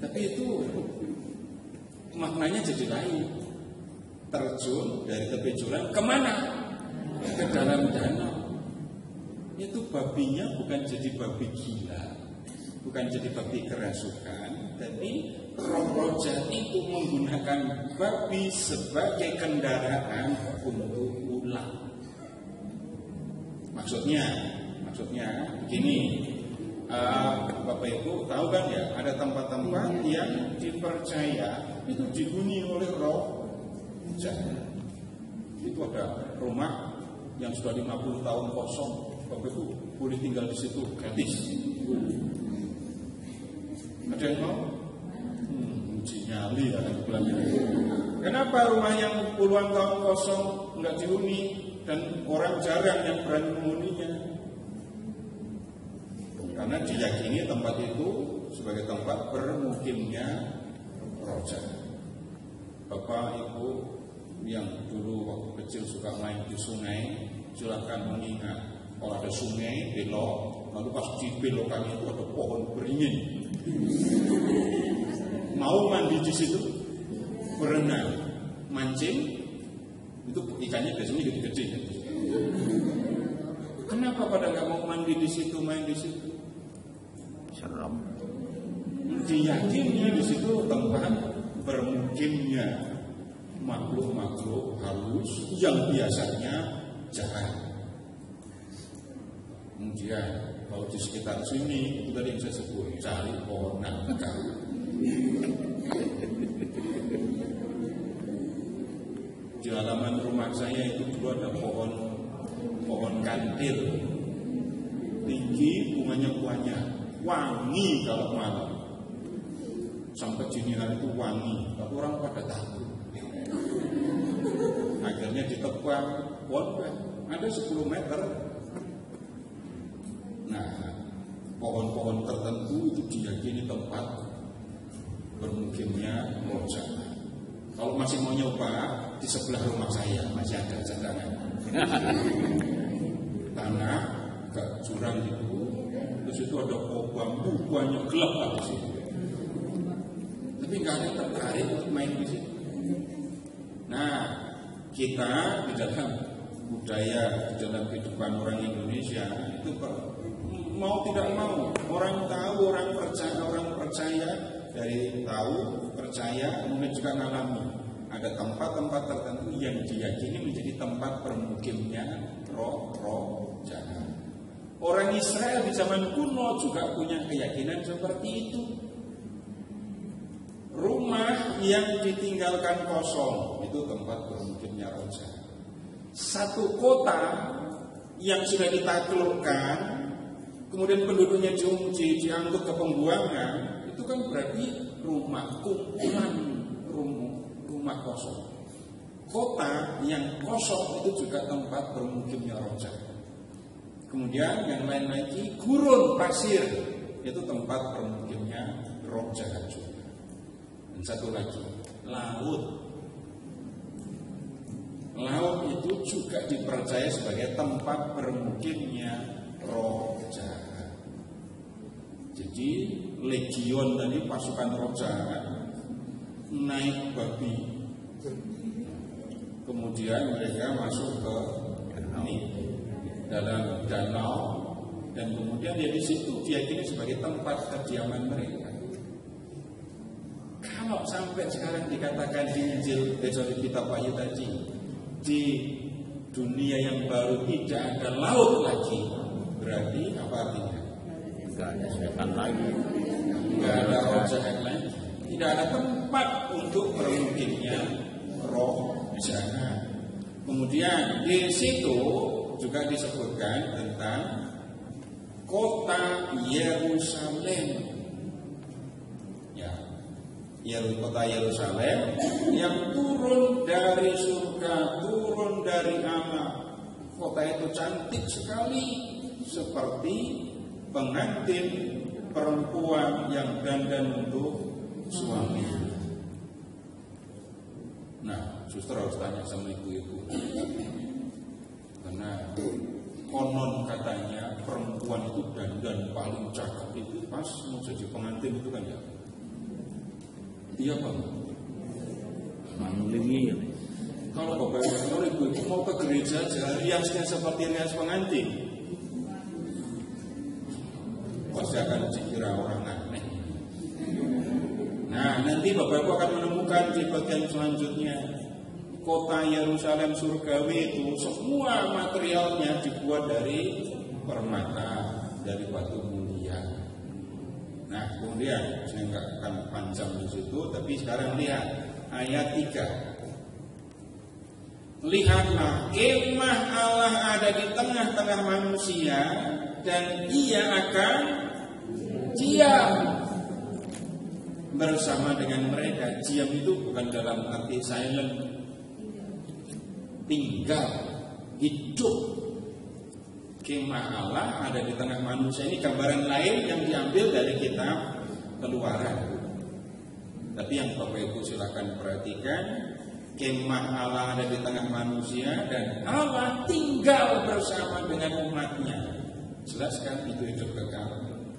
Tapi itu maknanya jadi lain. Terjun dari tepi jurang kemana? Ke dalam danau. Itu babinya bukan jadi babi gila, bukan jadi babi kerasukan, tapi roh-roh jahat itu menggunakan babi sebagai kendaraan untuk ulah. Maksudnya begini, Bapak Ibu tahu kan ya, ada tempat-tempat yang dipercaya itu dihuni oleh roh jahat. Itu ada rumah yang sudah 50 tahun kosong, Bapak Ibu boleh tinggal di situ gratis. Ada yang mau? Uji nyali ya, kenapa rumah yang puluhan tahun kosong nggak dihuni dan orang jarang yang berani menghuninya? Karena diyakini tempat itu sebagai tempat bermukimnya roja. Bapak Ibu yang dulu waktu kecil suka main di sungai, silakan mengingat kalau ada sungai belok, lalu pas di belokan itu ada pohon beringin. Mau mandi di situ, berenang, mancing, itu ikannya biasanya gede-gede. Kenapa pada nggak mau mandi di situ, main di situ? Seram. Diyakini di situ tempat bermukimnya makhluk-makhluk halus yang biasanya jahat. Kemudian kalau di sekitar sini itu tadi yang saya sebut, cari pohon nangka. Di halaman rumah saya itu dulu ada pohon kantil, tinggi, bunganya banyak, wangi kalau malam. Sampai dini hari itu wangi, tapi orang pada takut. Akhirnya ditebang, ada 10 meter. Nah, pohon-pohon tertentu itu diyakini tempat bermukimnya roja. Kalau masih mau nyoba, di sebelah rumah saya masih ada cadangan. Tanah agak jurang itu, terus itu ada pohon bambu banyak, gelap lah di situ. Tapi nggak ada yang tertarik untuk main di situ. Nah, kita di dalam budaya, di dalam kehidupan orang Indonesia itu mau tidak mau, orang tahu, orang percaya dari tahu, percaya, kemudian juga mengalami. Ada tempat-tempat tertentu yang diyakini menjadi tempat bermukimnya roh jahat. Orang Israel di zaman kuno juga punya keyakinan seperti itu. Rumah yang ditinggalkan kosong itu tempat bermukimnya roh jahat. Satu kota yang sudah ditaklukkan, kemudian penduduknya diangkut ke pembuangan, itu kan berarti rumah kumpulan rumah kosong. Kota yang kosong itu juga tempat bermukimnya roh jahat. Kemudian yang lain lagi, gurun pasir itu tempat bermukimnya roh jahat juga. Dan satu lagi, laut. Laut itu juga dipercaya sebagai tempat bermukimnya roh jahat. Jadi legion tadi, pasukan roh jahat, naik babi. Kemudian mereka masuk ke dalam danau, dan kemudian di situ diyakini sebagai tempat kediaman mereka. Kalau sampai sekarang dikatakan di Injil kitab Wahyu tadi, di dunia yang baru tidak ada laut lagi, berarti apa artinya? Tidak ada setan lagi, tidak ada roh jahat lagi, tidak ada tempat untuk bermukimnya roh jahat. Kemudian di situ juga disebutkan tentang kota Yerusalem. Ya, kota Yerusalem yang turun dari surga, turun dari Allah. Kota itu cantik sekali, seperti pengantin perempuan yang dandan untuk suami. Nah, suster harus tanya sama ibu-ibu, karena konon katanya perempuan itu dandan paling cakep itu pas mau jadi pengantin itu kan ya. Iya Pak. Manglingi. Kalau bapak ibu mau ke gereja aja riasnya seperti rias pengantin, pasti akan dikira orang aneh. Nah, nanti bapak ibu akan menemukan di bagian selanjutnya kota Yerusalem surgawi itu semua materialnya dibuat dari permata, dari batu mulia. Nah, kemudian saya nggak akan panjang di situ, tapi sekarang lihat ayat 3. Lihatlah, kemah Allah ada di tengah-tengah manusia, dan Ia akan diam bersama dengan mereka. Diam itu bukan dalam arti silent, tinggal, hidup. Kemah Allah ada di tengah manusia. Ini gambaran lain yang diambil dari kitab keluaran. Tapi yang Bapak Ibu silakan perhatikan, kemah Allah ada di tengah manusia dan Allah tinggal bersama dengan umatnya. Jelas kan itu hidup kekal.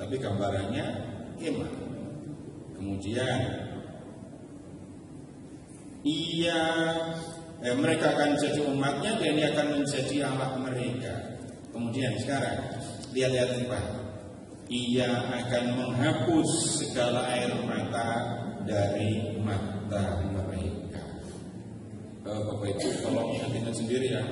Tapi gambarannya kemah. Kemudian mereka akan jadi umatnya dan Dia akan menjadi Allah mereka. Kemudian sekarang lihat-lihat tempat. Ia akan menghapus segala air mata dari mata mereka. Bapak Ibu tolong ingat sendiri ya.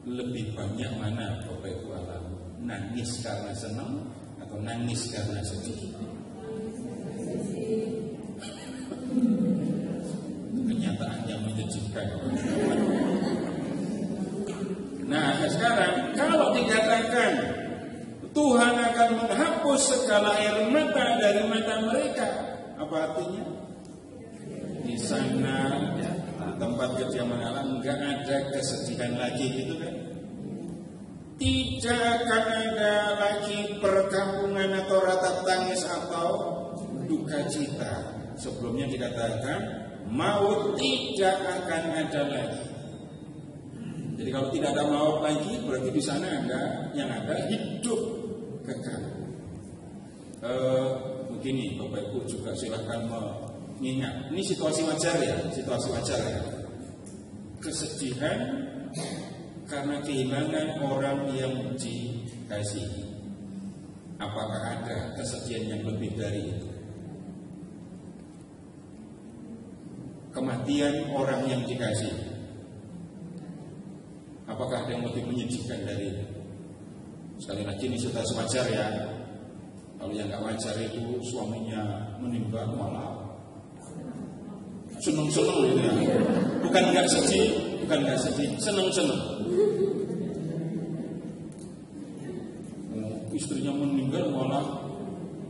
Lebih banyak mana Bapak Ibu alami? Nangis karena senang atau nangis karena sedih? Kenyataan yang menyedihkan. Nah sekarang kalau dikatakan Tuhan akan menghapus segala air mata dari mata mereka, apa artinya? Di sana tempat kediaman Allah enggak ada kesedihan lagi, gitu kan? Tidak akan ada lagi perkampungan atau ratap tangis atau duka cita. Sebelumnya dikatakan maut tidak akan ada lagi. Jadi kalau tidak ada maut lagi, berarti di sana yang ada hidup kekal. Begini Bapak Ibu juga silakan mengingat. Ini situasi wajar ya, Kesedihan karena kehilangan orang yang dikasihi. Apakah ada kesedihan yang lebih dari itu? Kematian orang yang dikasihi. Apakah ada yang lebih menyedihkan dari itu? Sekali lagi ini situasi wajar ya. Kalau yang gak wajar itu suaminya meninggal malah seneng-seneng gitu ya. Bukan gak sedih, seneng-seneng. Istrinya meninggal malah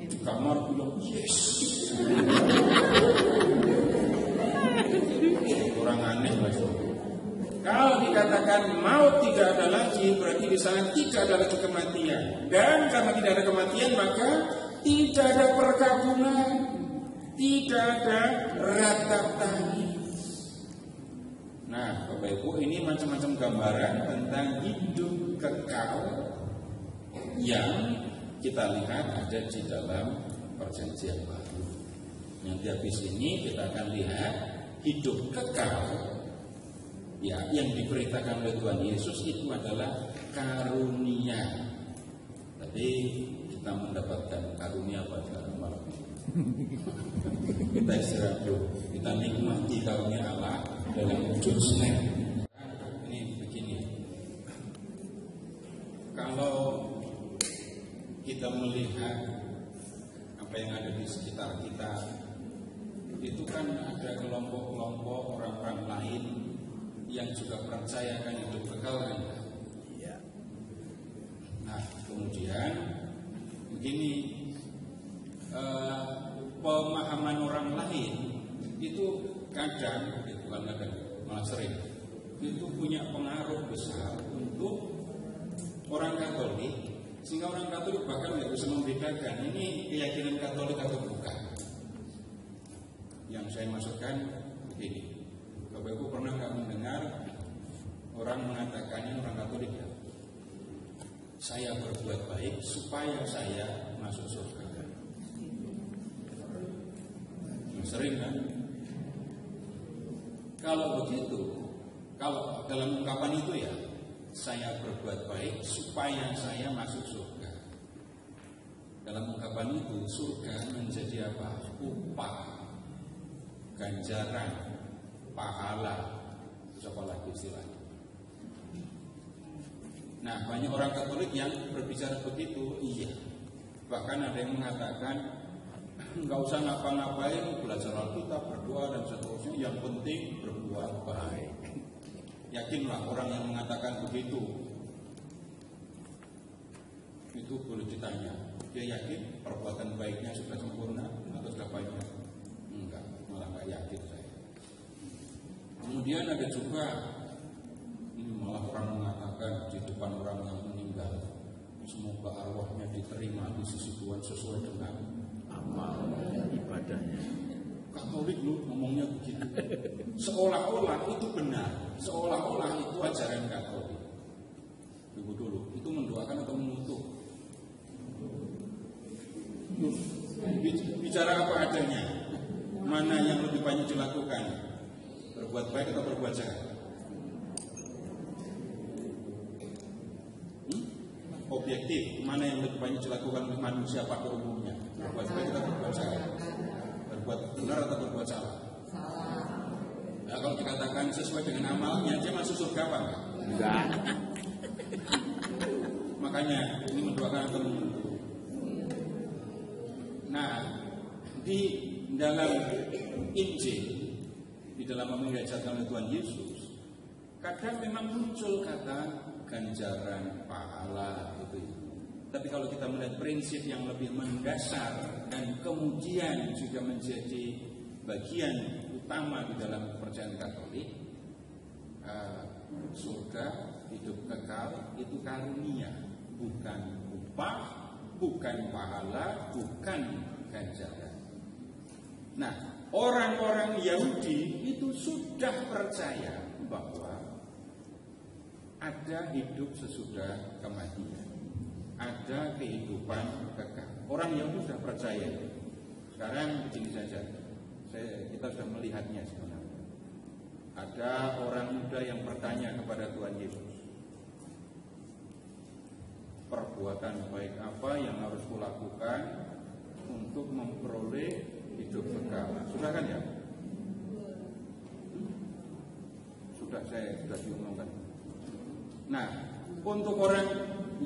di kamar bilang yes. Orang aneh Mas. Kalau dikatakan maut tidak ada lagi, berarti di sana tidak ada lagi kematian. Dan karena tidak ada kematian, maka tidak ada perkampungan, tidak ada ratap tangis. Nah, Bapak Ibu, ini macam-macam gambaran tentang hidup kekal yang kita lihat ada di dalam Perjanjian Baru. Nanti habis ini kita akan lihat hidup kekal. Ya, yang diberitakan oleh Tuhan Yesus itu adalah karunia. Tapi kita mendapatkan karunia pada malam ini. Kita istirahat dulu. Kita nikmati karunia Allah dalam judulnya. Ini begini. Kalau kita melihat apa yang ada di sekitar kita, itu kan ada kelompok-kelompok orang-orang lain yang juga percaya akan hidup kekal kan? Iya. Nah, kemudian begini, pemahaman orang lain itu kadang, bukan kadang, malah sering, itu punya pengaruh besar untuk orang Katolik, sehingga orang Katolik bahkan nggak bisa membedakan ini keyakinan Katolik atau bukan. Yang saya maksudkan begini. Bapak Ibu pernah nggak mendengar orang mengatakannya, orang Katolik ya, saya berbuat baik supaya saya masuk surga. Sering kan? Kalau begitu, kalau dalam ungkapan itu ya, saya berbuat baik supaya saya masuk surga. Dalam ungkapan itu surga menjadi apa? Upah, ganjaran, pahala, siapa lagi istilahnya. Nah, banyak orang Katolik yang berbicara begitu, iya. Bahkan ada yang mengatakan nggak usah ngapa-ngapain, belajar Alkitab, berdoa dan seterusnya, yang penting berbuat baik. Yakinlah orang yang mengatakan begitu, itu boleh ditanya, dia yakin perbuatan baiknya sudah sempurna atau sudah banyak? Enggak, malah nggak yakin saya. Kemudian ada juga ini malah orang mengatakan di depan orang yang meninggal, semoga arwahnya diterima di sisi Tuhan sesuai dengan amal ibadahnya. Katolik lu ngomongnya begitu. Seolah-olah itu benar, seolah-olah itu ajaran Katolik. Tunggu dulu, itu mendoakan atau mengutuk? Bicara apa adanya. Mana yang lebih banyak dilakukan? Berbuat baik atau berbuat jahat? Objektif, mana yang lebih banyak dilakukan oleh manusia pada umumnya? Berbuat baik atau berbuat jahat? Berbuat benar atau berbuat salah? Nah, kalau dikatakan sesuai dengan amalnya, dia masuk surga apa enggak? Enggak. Makanya ini mendoakan atau mengutuk. Nah, di dalam Injil, di dalam apa yang diajarkan oleh Tuhan Yesus, kadang memang muncul kata ganjaran, pahala gitu. Tapi kalau kita melihat prinsip yang lebih mendasar dan kemudian juga menjadi bagian utama di dalam kepercayaan Katolik, surga, hidup kekal itu karunia, bukan upah, bukan pahala, bukan ganjaran. Nah, orang-orang Yahudi itu sudah percaya bahwa ada hidup sesudah kematian, ada kehidupan kekal. Orang Yahudi sudah percaya. Sekarang begini saja, kita sudah melihatnya sebenarnya. Ada orang muda yang bertanya kepada Tuhan Yesus, perbuatan baik apa yang harus kulakukan untuk memperoleh hidup kekal? Sudah kan ya? Saya sudah diumumkan. Nah, untuk orang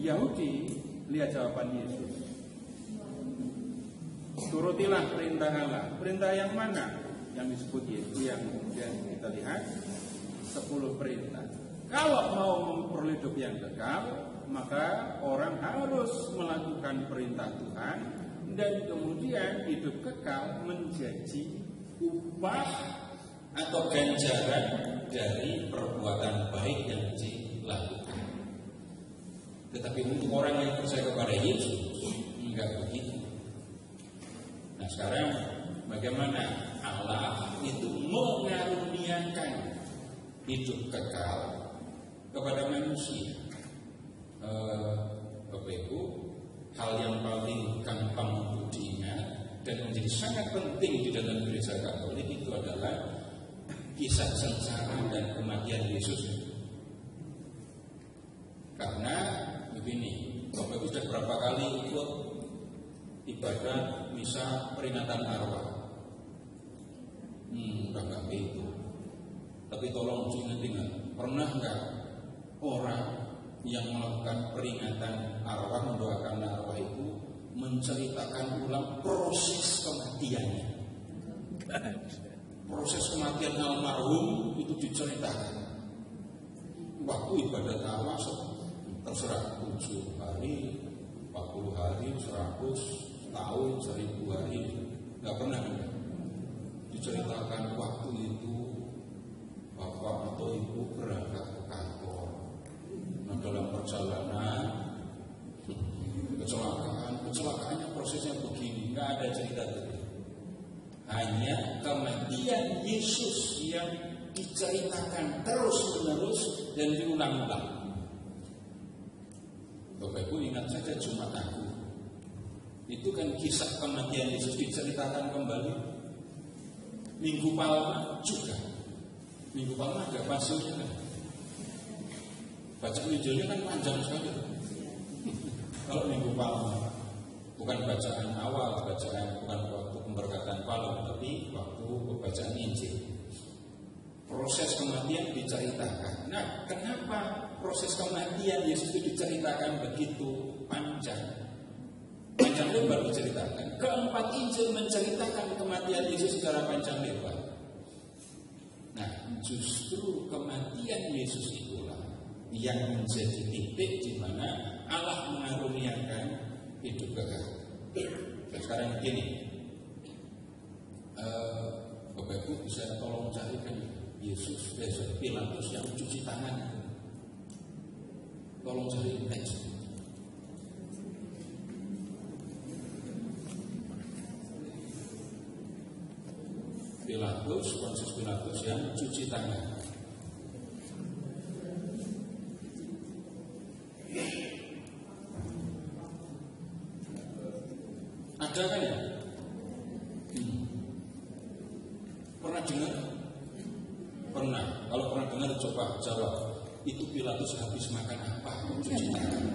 Yahudi, lihat jawaban Yesus. Turutilah perintah Allah. Perintah yang mana? Yang disebut Yesus, yang kemudian kita lihat 10 perintah. Kalau mau memperoleh hidup yang kekal, maka orang harus melakukan perintah Tuhan, dan kemudian hidup kekal menjadi upah atau ganjaran dari perbuatan baik yang dilakukan. Tetapi untuk orang yang percaya kepada Yesus, enggak begitu. Nah, sekarang bagaimana Allah itu mengaruniakan hidup kekal kepada manusia? Bapak Ibu, hal yang paling gampang untuk diingat dan menjadi sangat penting di dalam gereja Katolik itu adalah kisah sengsara dan kematian Yesus. Karena begini, Bapak Ibu sudah berapa kali ikut ibadah misa peringatan arwah? Udah nggak begitu. Tapi tolong diingat-ingat, pernah nggak orang yang melakukan peringatan arwah, mendoakan arwah itu menceritakan ulang proses kematiannya? Proses kematian almarhum itu diceritakan. Waktu ibadat arwah terserah 7 hari, 40 hari, 100 tahun, 1000 hari, nggak pernah diceritakan waktu itu bapak atau ibu berangkat ke kantor. Nah, dalam perjalanan kecelakaannya prosesnya begini, nggak ada cerita itu. Hanya kematian Yesus yang diceritakan terus-menerus dan diulang-ulang. Bapak Ibu ingat saja Jumat Agung, itu kan kisah kematian Yesus diceritakan kembali. Minggu Palma juga. Minggu Palma ada pasilnya kan. Bacaan Injilnya kan panjang sekali. Kalau Minggu Palma bukan bacaan awal, bukan waktu pemberkatan Palma, tapi waktu pembacaan Injil. Proses kematian diceritakan. Nah, kenapa proses kematian Yesus itu diceritakan begitu panjang lebar diceritakan? Keempat Injil menceritakan kematian Yesus secara panjang lebar. Nah, justru kematian Yesus itulah yang menjadi titik di mana Allah mengaruniakan hidup kekal. Dan sekarang begini, Bapak Ibu bisa tolong carikan Yesus, Pilatus yang cuci tangan. Tolong cari teks. Pontius Pilatus yang cuci tangan. Ada kan ya? Pernah dengar? Pernah. Kalau pernah dengar coba jawab. Itu Pilatus habis makan apa? Cuci tangan.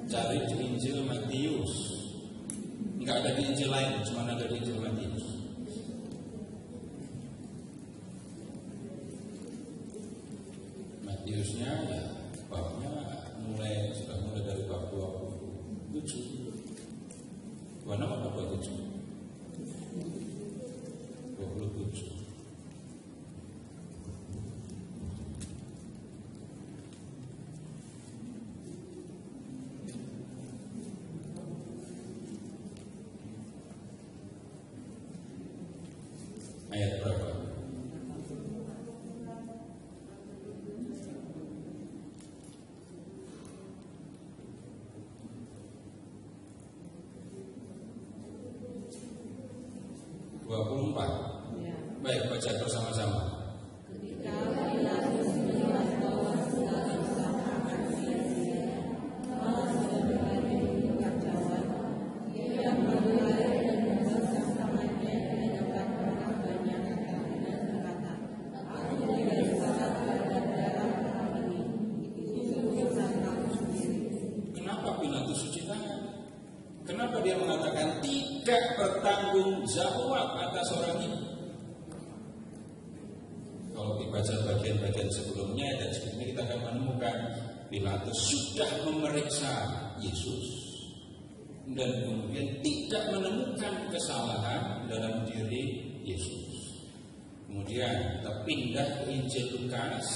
Cari di Injil Matius. Enggak ada di Injil lain, cuma ada di Injil Matius. Matiusnya ya babnya sudah mulai dari bab 27. 26 atau 27? 27. Ayat berapa? Ya. Baik, baca bersama-sama. Kenapa dia mengatakan tidak bertanggung jawab atas orang ini? Kalau dibaca bagian-bagian sebelumnya dan sebelumnya kita akan menemukan Pilatus sudah memeriksa Yesus dan kemudian tidak menemukan kesalahan dalam diri Yesus. Kemudian kita pindah ke Injil Lukas.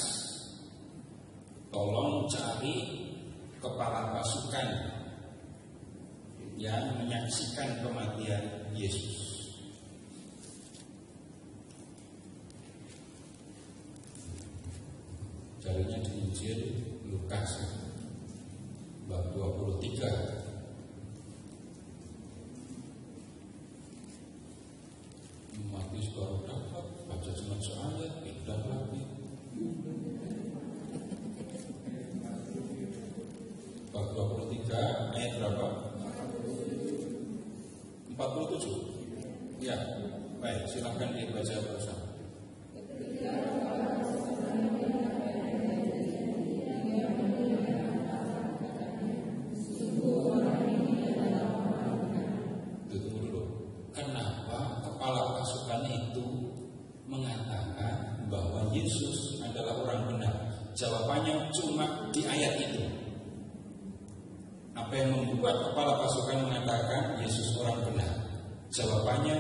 Tolong cari kepala pasukan yang menyaksikan kematian Yesus. Carinya di Injil Lukas bab 23. Matius baru dapat baca cuma soalnya pindah lagi. Bab 23 ayat berapa? 47. Ya, baik, silakan dibaca bersama. Tunggu dulu. Kenapa kepala pasukan itu mengatakan bahwa Yesus adalah orang benar? Jawabannya cuma di ayat itu. Apa yang membuat kepala pasukan mengatakan Yesus orang benar? Jawabannya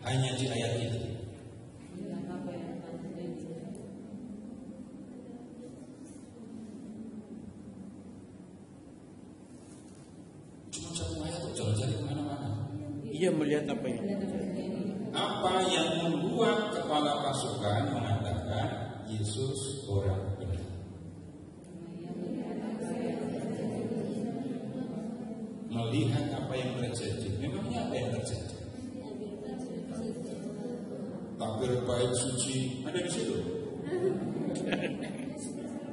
hanya di ayat itu. Cuma satu ayat, jangan cari kemana-mana. Ia melihat apa yang membuat kepala pasukan mengatakan Yesus orang benar? Melihat apa yang terjadi. Memangnya apa yang terjadi? Takbir bait suci ada di situ.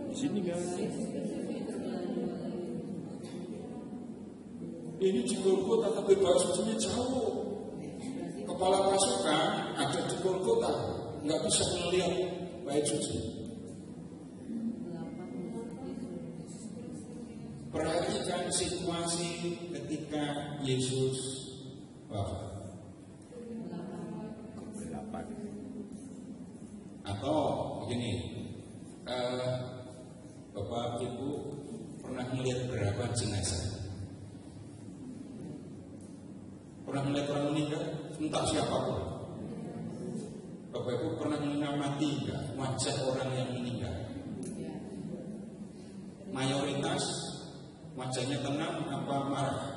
Di sini enggak ada. Ini di Golgota takbir bait sucinya jauh. Kepala pasukan ada di Golgota, nggak bisa melihat bait suci. Perhatikan situasi ketika Yesus wafat. Atau begini, Bapak Ibu pernah melihat berapa jenazah? Pernah melihat orang meninggal? Entah siapapun. Bapak Ibu pernah mengamati enggak wajah orang yang meninggal? Mayoritas wajahnya tenang apa marah?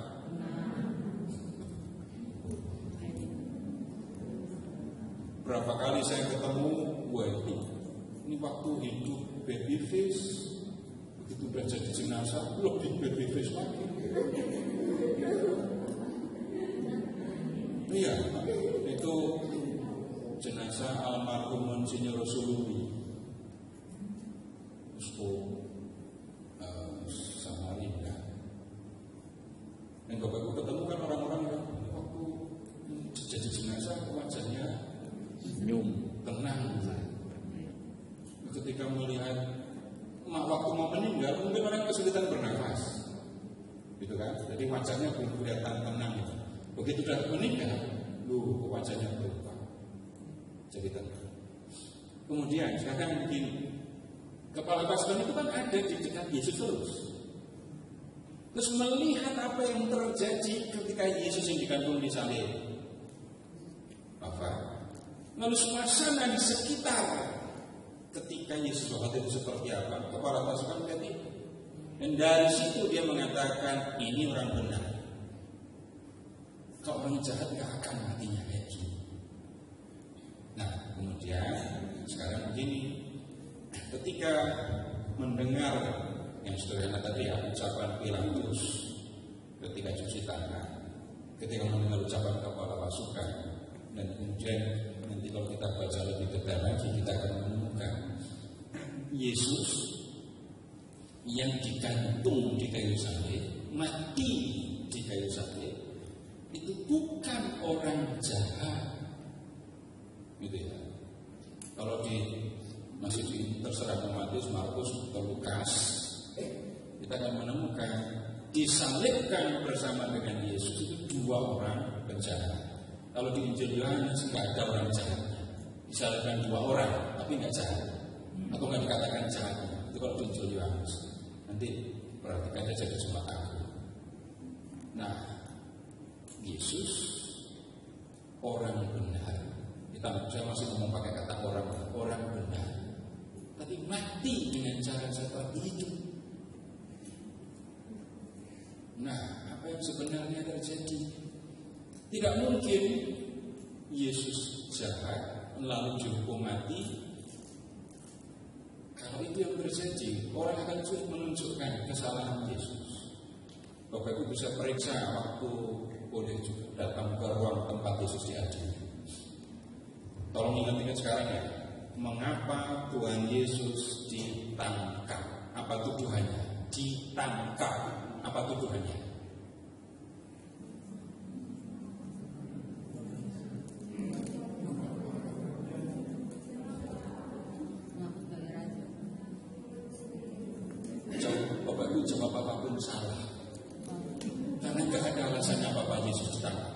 Berapa kali saya ketemu, ini waktu hidup baby face, begitu udah jadi jenazah lebih baby face lagi. Iya, jenazah almarhum Monsinyur Suluwi, Uskup Samarinda. Dan Bapak Ibu ketemu kan orang-orang yang waktu jadi jenazah wajahnya senyum, tenang. Ketika melihat waktu mau meninggal, mungkin orang kesulitan bernafas, gitu kan? Jadi wajahnya belum kelihatan tenang. Gitu. Begitu sudah meninggal, wajahnya berubah jadi tenang. Kemudian sekarang begini, kepala pasukan itu kan ada di dekat Yesus terus melihat apa yang terjadi ketika Yesus yang digantung di salib. Lalu suasana di sekitar ketika Yesus wafat itu seperti apa? Kepala pasukan lihat itu. Dan dari situ dia mengatakan, ini orang benar. Kalau orang jahat gak akan matinya kayak gini. Nah, kemudian sekarang begini, ketika mendengar yang sederhana tadi ya, ucapan Pilatus ketika cuci tangan, ketika mendengar ucapan kepala pasukan, dan kemudian nanti kalau kita baca lebih detail lagi, kita akan menemukan Yesus yang digantung di kayu salib, mati di kayu salib, itu bukan orang jahat, gitu ya. Kalau masih terserah Matius, Markus atau Lukas, kita akan menemukan disalibkan bersama dengan Yesus itu dua orang penjahat. Kalau di Injil Yohanes nggak ada orang jahat, disalibkan dua orang tapi nggak jahat, atau nggak dikatakan jahat. Itu kalau di Injil Yohanes. Nanti perhatikan aja di Jumat Agung. Nah, Yesus orang benar. Saya masih ngomong pakai kata orang benar, tapi mati dengan cara seperti itu. Nah, apa yang sebenarnya terjadi? Tidak mungkin Yesus jahat lalu dihukum mati. Kalau itu yang terjadi, orang akan sulit menunjukkan kesalahan Yesus. Bapak Ibu bisa periksa waktu boleh juga datang ke ruang tempat Yesus diadili. Tolong ingat-ingat sekarang ya, mengapa Tuhan Yesus ditangkap? Apa tuduhannya? Ditangkap. Apa tuduhannya? Bapak Ibu jawab apapun salah, karena nggak ada alasannya apa-apa Yesus ditangkap.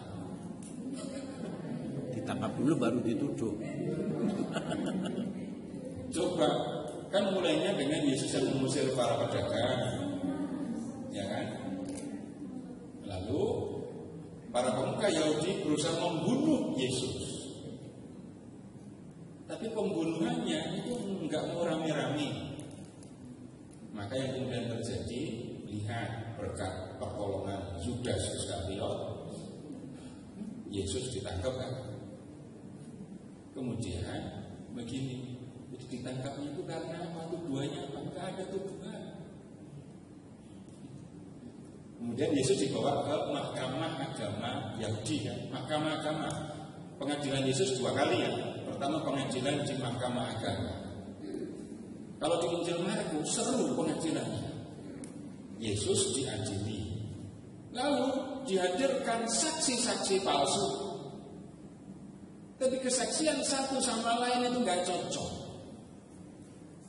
ditangkap dulu baru dituduh. Coba, kan mulainya dengan Yesus yang mengusir para pedagang, ya kan? Lalu para pemuka Yahudi berusaha membunuh Yesus. Tapi pembunuhannya itu enggak mau rame-rame. Maka yang kemudian terjadi, lihat berkat pertolongan Yudas Iskariot, Yesus ditangkap kan? Kemudian begini, ditangkapnya itu karena apa? Tuduhannya apa? Enggak ada tuduhan. Kemudian Yesus dibawa ke mahkamah agama Yahudi kan? Mahkamah agama, pengadilan Yesus 2 kali ya. Pertama pengadilan di mahkamah agama. Kalau di Injil Markus seru pengadilannya. Yesus diadili, lalu dihadirkan saksi-saksi palsu. Tapi kesaksian satu sama lain itu nggak cocok.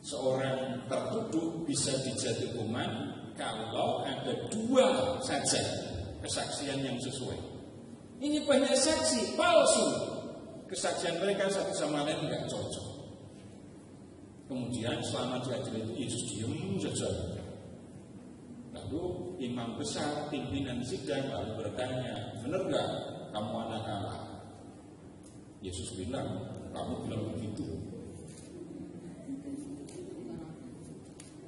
Seorang tertuduh bisa dijatuhi hukuman kalau ada 2 saja kesaksian yang sesuai. Ini banyak saksi palsu, kesaksian mereka satu sama lain nggak cocok. Kemudian selama diadili itu Yesus diam saja. Lalu imam besar, pimpinan sidang lalu bertanya, benar nggak kamu anak Allah? Yesus bilang, kamu bilang begitu.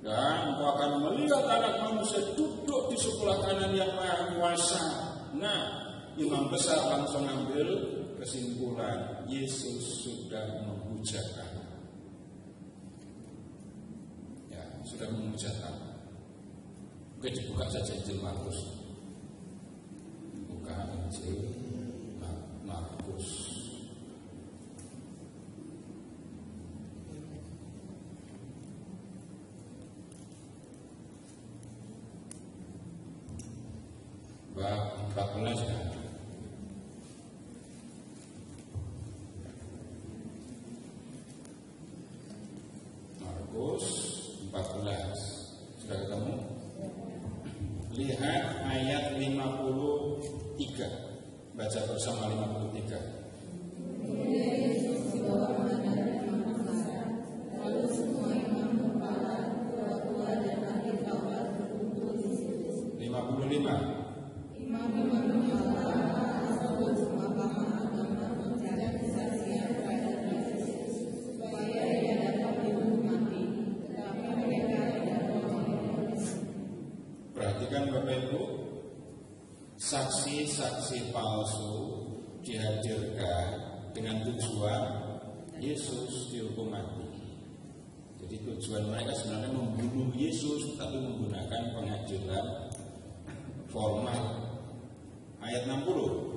Dan engkau akan melihat anak manusia duduk di sebelah kanan yang maha kuasa. Nah, imam besar langsung ambil kesimpulan, Yesus sudah menghujatkan. Ya, sudah menghujatkan. Oke, dibuka saja Injil Markus. Buka Injil Markus. bab 14 ya. Markus 14. Sudah ketemu? Lihat ayat 53. Baca bersama 53. Perhatikan Bapak Ibu, saksi-saksi palsu dihadirkan dengan tujuan Yesus dihukum mati. Jadi tujuan mereka sebenarnya membunuh Yesus, tapi menggunakan pengajuan formal. Ayat 60.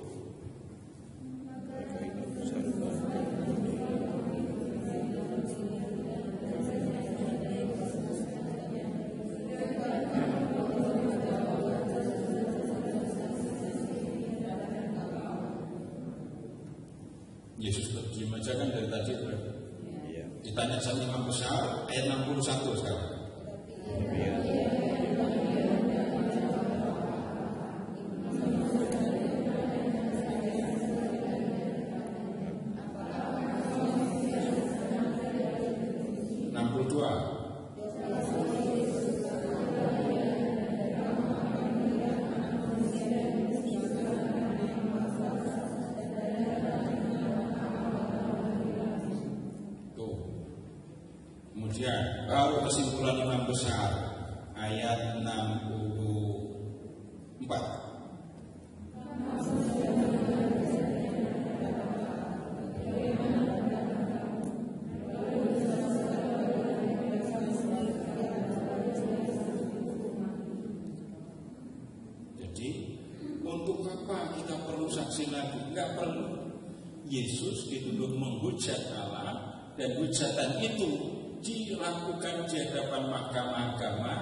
Yesus berdiam aja kan dari tadi ya. Ditanya sama imam besar, ayat 61 sekarang. Kemudian baru kesimpulan imam besar ayat 64. Jadi untuk apa kita perlu saksi lagi? Enggak perlu. Yesus dituduh menghujat Allah, dan hujatan itu dilakukan di hadapan mahkamah agama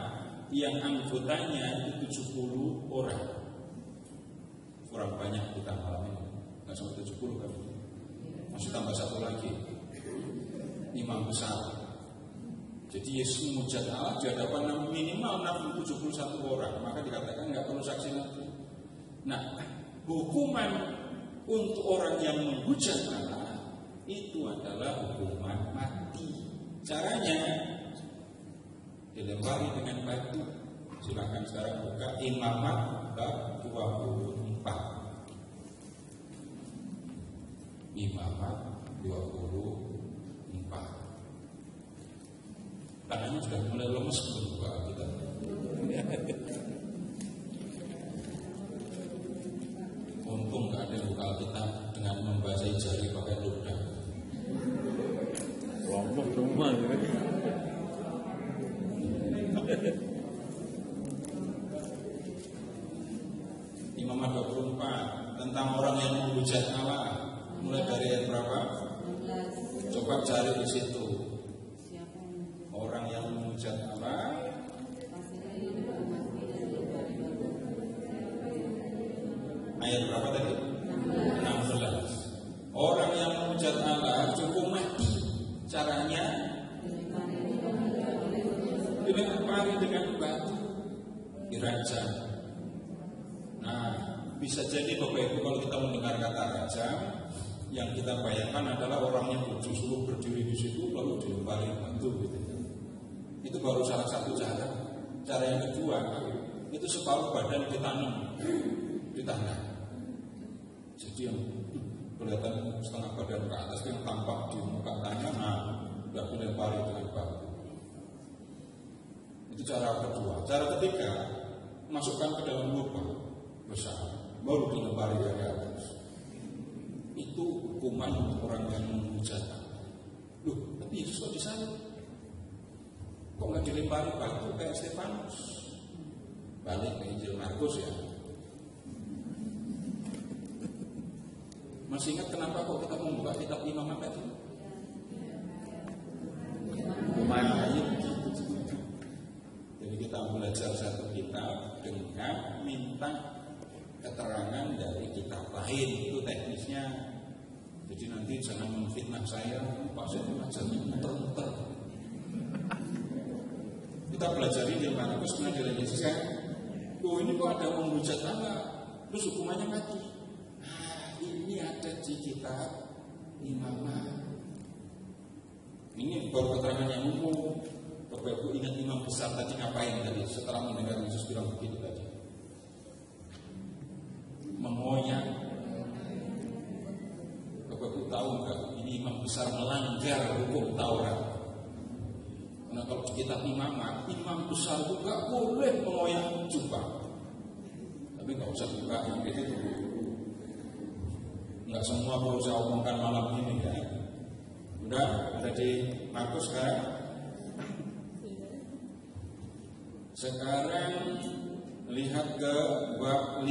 yang anggotanya itu 70 orang. Kurang banyak kita malam ini, nggak sampai 70 kan? Masih tambah satu lagi, imam besar. Jadi Yesus menghujat Allah di hadapan minimal 71 orang, maka dikatakan nggak perlu saksi lagi. Nah, hukuman untuk orang yang menghujat Allah itu adalah hukuman mati. Caranya dilempari dengan batu. Silakan sekarang buka Imamat bab 24. Imamat 24. Tangannya sudah mulai lemes berubah kita. Untung nggak ada buka Alkitab dengan membasahi jari pakai ludah. Lombok rumah gitu. Imamat 24 tentang orang yang menghujat Allah. Mulai dari ayat berapa? Coba cari di situ. Orang yang menghujat Allah. Ayat berapa tadi? 16. Orang yang menghujat Allah cukup mati. Caranya dilempari dengan batu, dirajam. Nah, bisa jadi Bapak Ibu kalau kita mendengar kata rajam, yang kita bayangkan adalah orang yang justru berdiri di situ lalu dilempari batu gitu. Itu baru salah satu cara. Cara yang kedua, itu separuh badan ditanam di tanah. Jadi yang kelihatan setengah badan ke atas yang tampak di muka tanah, nah, tidak dilempari dengan batu. Itu cara kedua. Cara ketiga, masukkan ke dalam lubang besar, baru dilempari dari atas. Itu hukuman untuk orang yang menghujat. Loh, tapi Yesus kok disalib? Kok nggak dilempari batu kayak Stefanus? Balik ke Injil Markus ya. Masih ingat kenapa kok kita membuka kitab Imamat tadi? Jadi kita belajar satu kitab dengan minta keterangan dari kitab lain, itu teknisnya. Jadi nanti jangan memfitnah saya, Pak Syed ngajarnya muter-muter. Kita belajar di Markus pengadilan Yesus kan. Oh ini kok ada menghujat anak, terus hukumannya mati. Ini ada di kitab Imamah. Ini baru keterangan yang umum. Bapak Ibu ingat imam besar tadi ngapain tadi setelah mendengar Yesus bilang begitu tadi? Mengoyak. Bapak Ibu tahu nggak? Ini imam besar melanggar hukum Taurat. Karena kalau di kitab Imamah, imam besar itu nggak boleh mengoyak jubah. Tapi nggak usah buka yang gitu. Nggak semua perlu saya omongkan malam ini ya. Udah ada di Markus sekarang. Sekarang lihat ke bab 15.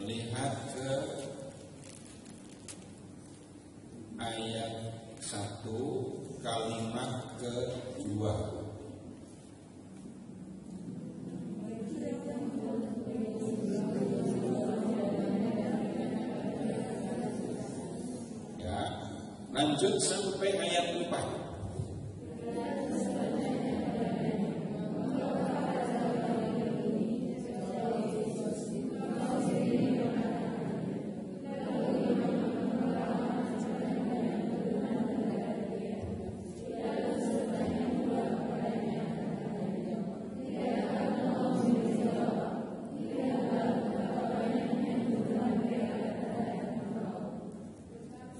Lihat ke ayat 1 kalimat kedua. Lanjut sampai ayat 4.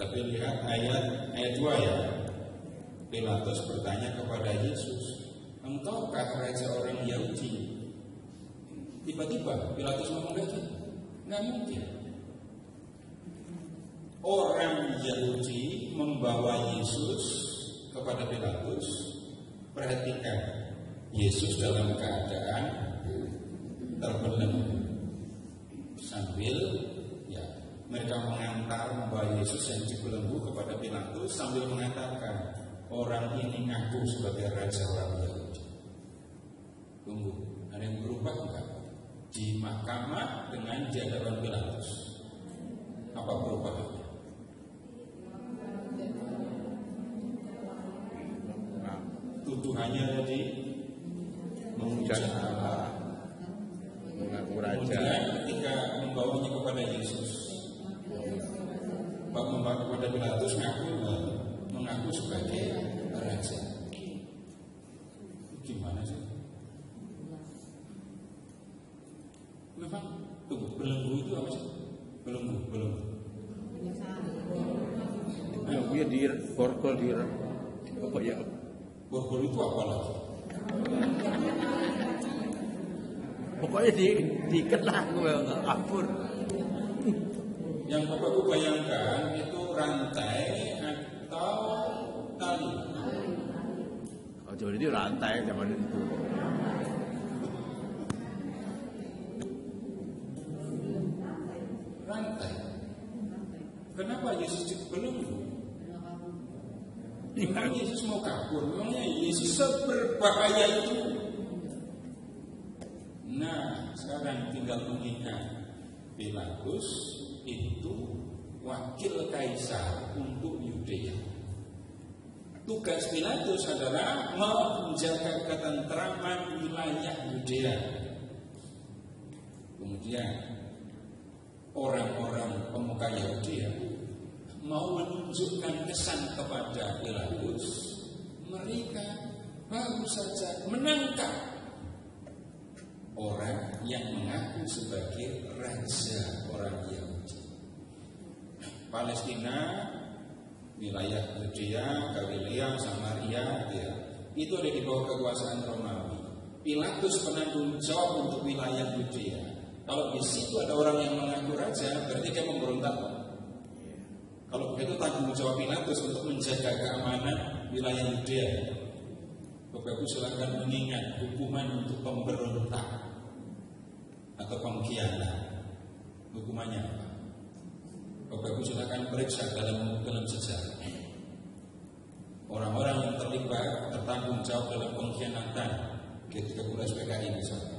Tapi lihat ayat 2 ya. Pilatus bertanya kepada Yesus, "Engkaukah raja orang Yahudi?" Tiba-tiba Pilatus ngomong gitu. Nggak mungkin. Orang Yahudi membawa Yesus kepada Pilatus. Perhatikan, Yesus dalam keadaan terbelenggu sambil mereka membawa Yesus yang dibelenggu kepada Pilatus sambil mengatakan, orang ini ngaku sebagai raja orang Yahudi. Tunggu, ada yang berubah enggak? Di mahkamah dengan di hadapan Pilatus, apa perubahannya? Tuduhannya tadi menghujat Allah. Kemudian ketika membawanya kepada Yesus, membawa kepada Pilatus mengaku sebagai raja. Gimana sih? Memang tunggu, belenggu itu apa sih? Belenggu. Dia di borgol di pokoknya. Borgol itu apa lagi? Pokoknya diikat lah, gue nggak kabur. Yang Bapak Ibu bayangkan itu rantai atau tali? Oh, jadi itu rantai zaman itu. Rantai. Kenapa Yesus dibelenggu? Memang Yesus mau kabur? Memangnya Yesus seberbahaya itu? Nah, sekarang tinggal mengingat Pilatus itu wakil kaisar untuk Yudea. Tugas Pilatus adalah menjaga ketentraman wilayah Yudea. Kemudian orang-orang pemuka Yudea mau menunjukkan kesan kepada Pilatus, mereka baru saja menangkap orang yang mengaku sebagai raja orang Yahudi. Palestina, wilayah Yudea, Galilea, Samaria, itu ada di bawah kekuasaan Romawi. Pilatus penanggung jawab untuk wilayah Yudea. Kalau di situ ada orang yang mengaku raja, berarti dia memberontak. Kalau begitu tanggung jawab Pilatus untuk menjaga keamanan wilayah Yudea. Bapak Ibu silakan mengingat hukuman untuk pemberontak atau pengkhianat. Hukumannya apa? Bapak Ibu silakan periksa dalam sejarah. Orang-orang yang terlibat tertanggung jawab dalam pengkhianatan G13 PKI misalnya.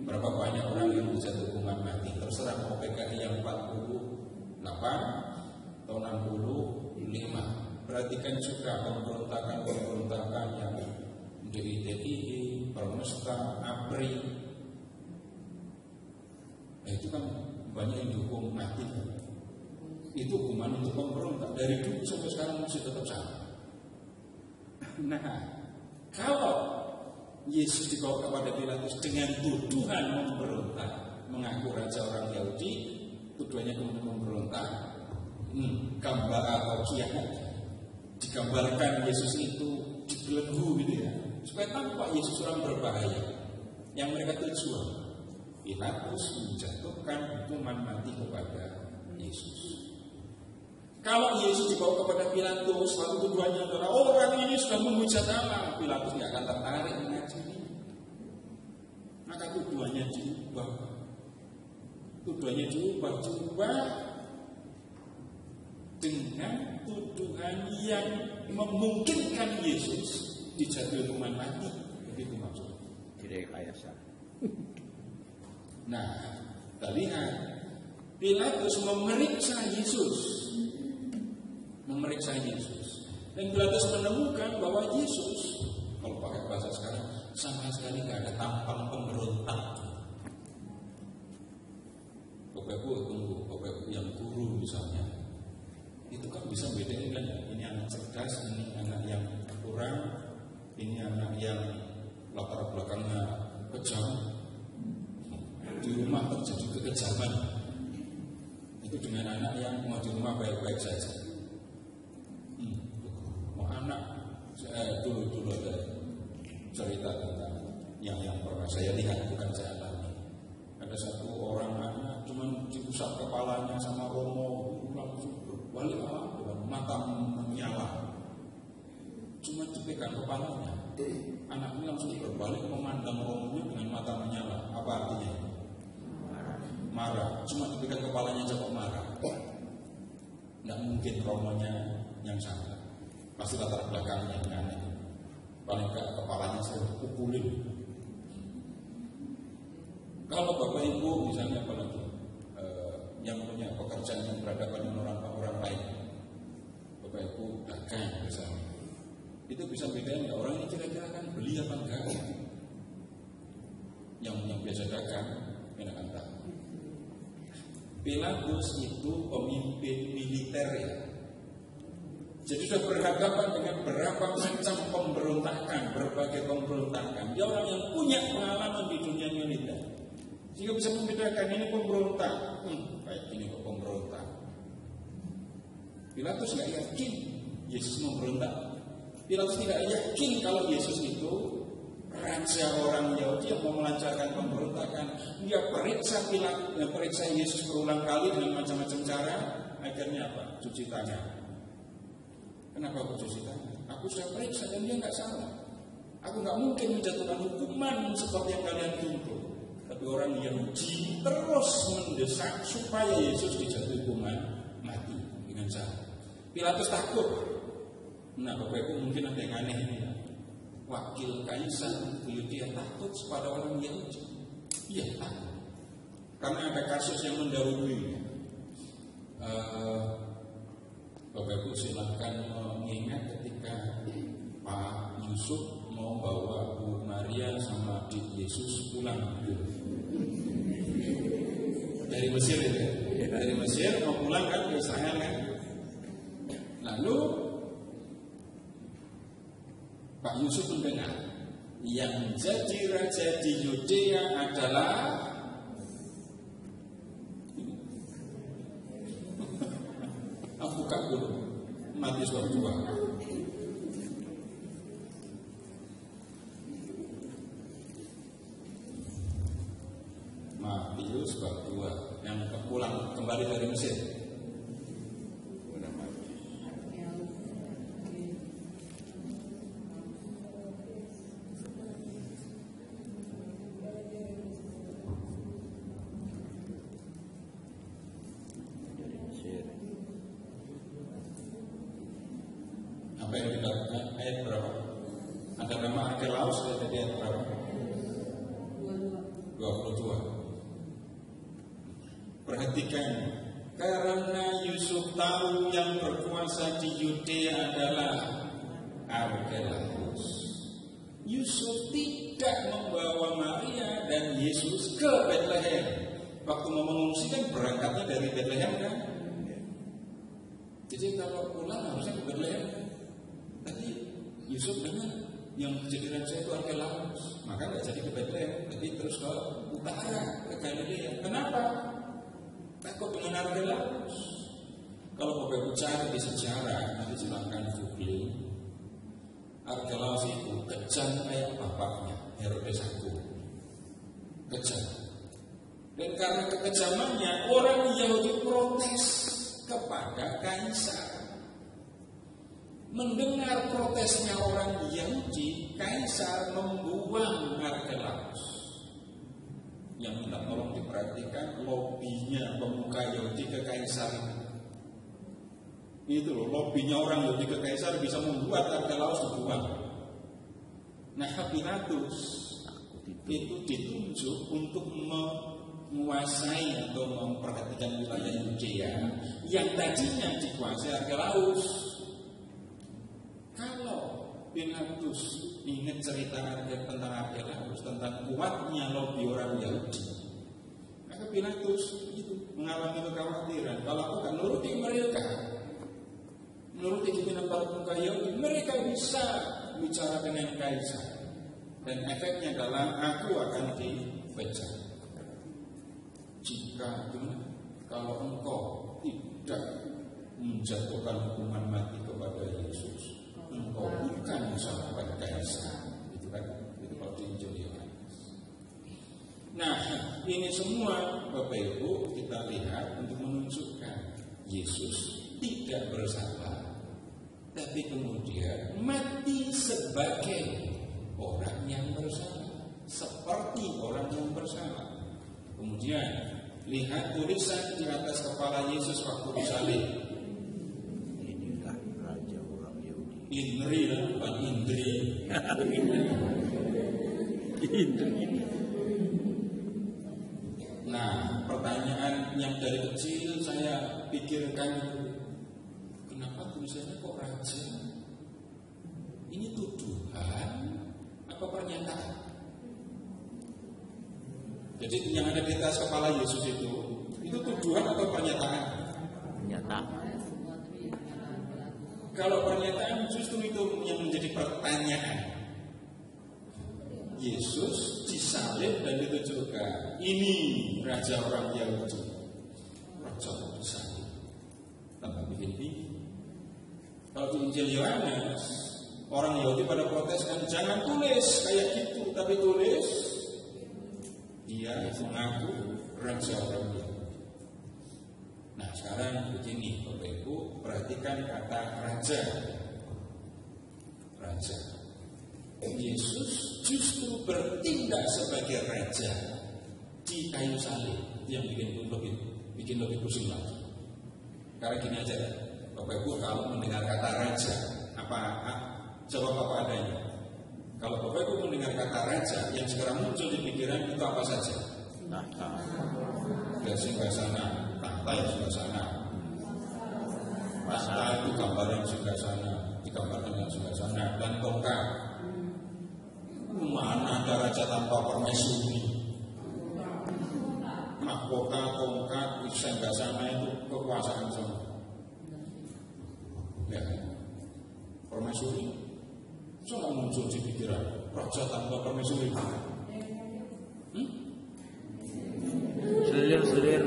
Berapa banyak orang yang dijatuh hukuman mati? Terserah mau PKI yang 48 atau 65. Perhatikan juga pemberontakan yang DITI, Permesta, APRI. Itu kan banyak yang dihukum mati. Itu hukuman untuk pemberontak dari dulu sampai sekarang masih tetap sama. Nah, kalau Yesus dibawa kepada Pilatus dengan tuduhan memberontak, mengaku raja orang Yahudi, tuduhannya kemudian memberontak, gambar atau kiamat, digambarkan Yesus itu dibelenggu gitu ya, supaya tampak Yesus orang berbahaya. Yang mereka tujuan, Pilatus menjatuhkan hukuman mati kepada Yesus. Kalau Yesus dibawa kepada Pilatus, lalu tuduhannya adalah orang ini sudah menghujat Allah, Pilatus tidak akan tertarik mengadili. Maka tuduhannya diubah dengan tuduhan yang memungkinkan Yesus dijatuhi hukuman mati. Begitu maksudnya. Direkayasa. Nah, kita lihat Pilatus memeriksa Yesus. Dan Pilatus menemukan bahwa Yesus, kalau pakai bahasa sekarang, sama sekali tidak ada tampang pemberontak. Bapak-bapak yang guru misalnya, itu kan bisa bedain kan, ini anak cerdas, ini anak yang kurang, ini anak yang latar belakangnya kejam, di rumah terjadi kekejaman. Itu dengan anak yang mau di rumah baik-baik saja. Anak dulu ada cerita tentang yang pernah saya lihat, bukan saya alami. Ada satu orang anak cuma diusap kepalanya sama Romo, langsung berbalik mata menyala. Cuma dipegang kepalanya, anak ini langsung berbalik memandang Romonya dengan mata menyala. Apa artinya? Marah. Cuma dipegang kepalanya kok marah. Tidak mungkin Romonya yang salah. Pasti latar belakangnya yang aneh. Paling enggak kepalanya saya dipukulin. Kalau Bapak Ibu misalnya apalagi yang punya pekerjaan yang berhadapan dengan orang lain, Bapak Ibu dagang misalnya, itu bisa bedain ya orang ini kira-kira kan beli apa enggak. Yang biasa dagang, kita akan tahu. Pilatus itu pemimpin militer ya. Jadi sudah berhadapan dengan berapa macam pemberontakan, berbagai pemberontakan. Dia orang yang punya pengalaman di dunia militer, sehingga bisa membedakan ini pemberontak, kayak ini kok pemberontak. Pilatus tidak yakin Yesus memberontak. Pilatus tidak yakin kalau Yesus itu raja orang Yahudi yang mau melancarkan pemberontakan. Dia periksa Yesus berulang kali dengan macam-macam cara. Akhirnya apa? Cuci tangan. Kenapa aku cuci tangan? Aku sudah periksa dan dia nggak salah. Aku nggak mungkin menjatuhkan hukuman seperti yang kalian tuntut. Tapi orang Yahudi terus mendesak supaya Yesus dijatuhi hukuman mati dengan cara. Pilatus takut. Nah, Bapak Ibu mungkin ada yang aneh ini ya. Wakil kaisar dia takut kepada orang Yahudi. Iya takut. Karena ada kasus yang mendahului. Bapak Ibu silahkan mengingat ketika Pak Yusuf mau bawa Bu Maria sama adik Yesus pulang dari Mesir itu, dari Mesir mau pulang kan ke Israel kan. Lalu Pak Yusuf mendengar yang menjadi raja di Yudea adalah buka dulu Matius bab 2. Matius bab 2 yang pulang kembali dari Mesir. Apa yang dikatakan ayat berapa? Ada nama akhir Arkelaus Kejadian berapa? 22. Perhatikan, karena Yusuf tahu yang berkuasa di Yudea adalah Arkelaus, Yusuf tidak membawa Maria dan Yesus ke Bethlehem. Waktu mau mengungsi kan berangkatnya dari Bethlehem kan? Jadi kalau pulang harusnya ke Bethlehem. Tapi Yusuf dengar yang jadi raja itu Arkelaus, maka nggak jadi ke Bethlehem, tapi terus ke utara, ke Galilea. Kenapa? Takut dengan Arkelaus. Kalau Bapak Ibu cari di sejarah, nanti silahkan googling. Arkelaus itu kejam kayak bapaknya, Herodes I. Kejam. Dan karena kekejamannya, orang Yahudi protes kepada Kaisar. Mendengar protesnya orang Yahudi, Kaisar membuang Arkelaus. Yang minta tolong diperhatikan lobinya pemuka Yahudi ke Kaisar. Itu loh, lobinya orang Yahudi ke Kaisar bisa membuat Arkelaus dibuang. Nah, Pilatus itu ditunjuk untuk menguasai atau memperhatikan wilayah Yudea yang tadinya dikuasai Arkelaus. Kalau Pilatus ingat cerita tentang Arkelaus, tentang kuatnya lobi orang Yahudi, maka Pilatus itu mengalami kekhawatiran. Kalau aku kan nuruti mereka, menuruti pimpinan para pemuka Yahudi, mereka bisa bicara dengan Kaisar, dan efeknya adalah aku akan dipecat. Jika kalau engkau tidak menjatuhkan hukuman mati kepada Yesus, engkau bukan sahabat Kaisar. Itu kan, itu kalau di Injil Yohanes. Nah, ini semua Bapak Ibu kita lihat untuk menunjukkan Yesus tidak bersalah, tapi kemudian mati sebagai orang yang bersalah, seperti orang yang bersalah. Kemudian lihat tulisan di atas kepala Yesus waktu disalib. Inilah raja orang Yahudi. Indri lah, bukan Indri. Indri. Nah, pertanyaan yang dari kecil saya pikirkan, kenapa tulisannya kok raja? Ini tuduhan apa pernyataan? Jadi yang ada di atas kepala Yesus itu tuduhan atau pernyataan? Pernyataan. Kalau pernyataan justru itu yang menjadi pertanyaan. Yesus disalib dan ditujukan, ini raja orang Yahudi. Raja disalib tanpa bikin bingung. Kalau di Injil Yohanes, orang Yahudi pada protes kan, jangan tulis kayak gitu, tapi tulis dia mengaku raja orang Yahudi. Nah, sekarang begini Bapak Ibu, perhatikan kata raja. Raja. Yesus justru bertindak sebagai raja di kayu salib. Itu yang bikin lebih pusing lagi. Karena gini aja, Bapak Ibu kalau mendengar kata raja, jawab apa adanya. Kalau Bapak Ibu mendengar kata raja, yang sekarang muncul di pikiran itu apa saja? Dan singgasana, tahta yang singgasana. Tahta itu gambaran singgasana, digambarkan dengan singgasana dan tongkat. Mana ada raja tanpa permaisuri? Mahkota, tongkat, singgasana itu kekuasaan semua. Ya, permaisuri. Jangan muncul di pikiran raja tanpa permaisuri. Selir. Selir.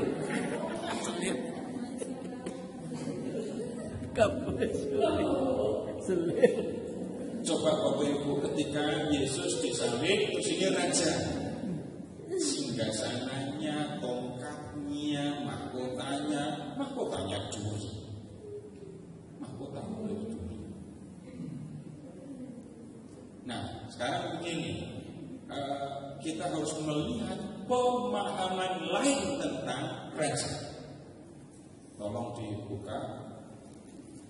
Coba Bapak Ibu ketika Yesus disalib, terus ini raja, singgasananya, tongkatnya, mahkotanya duri. Mahkotanya duri. Nah, sekarang begini, kita harus melihat pemahaman lain tentang raja. Tolong dibuka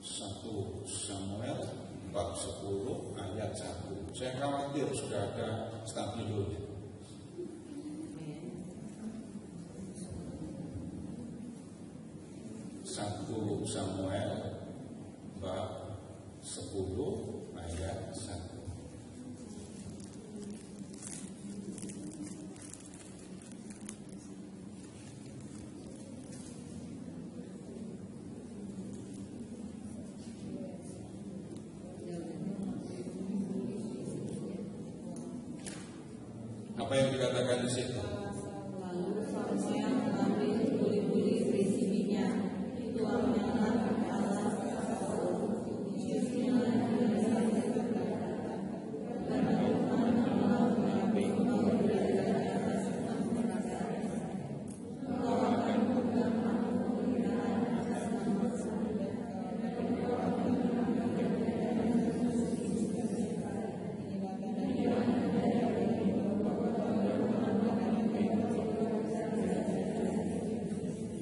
1 Samuel bab 10 ayat 1. Saya khawatir sudah ada stabilonya. Satu Samuel bab 10 ayat 1. Apa yang dikatakan di situ? Lalu Samuel mengambil buli-buli berisi minyak, dituangkanlah ke atas kepala Saul.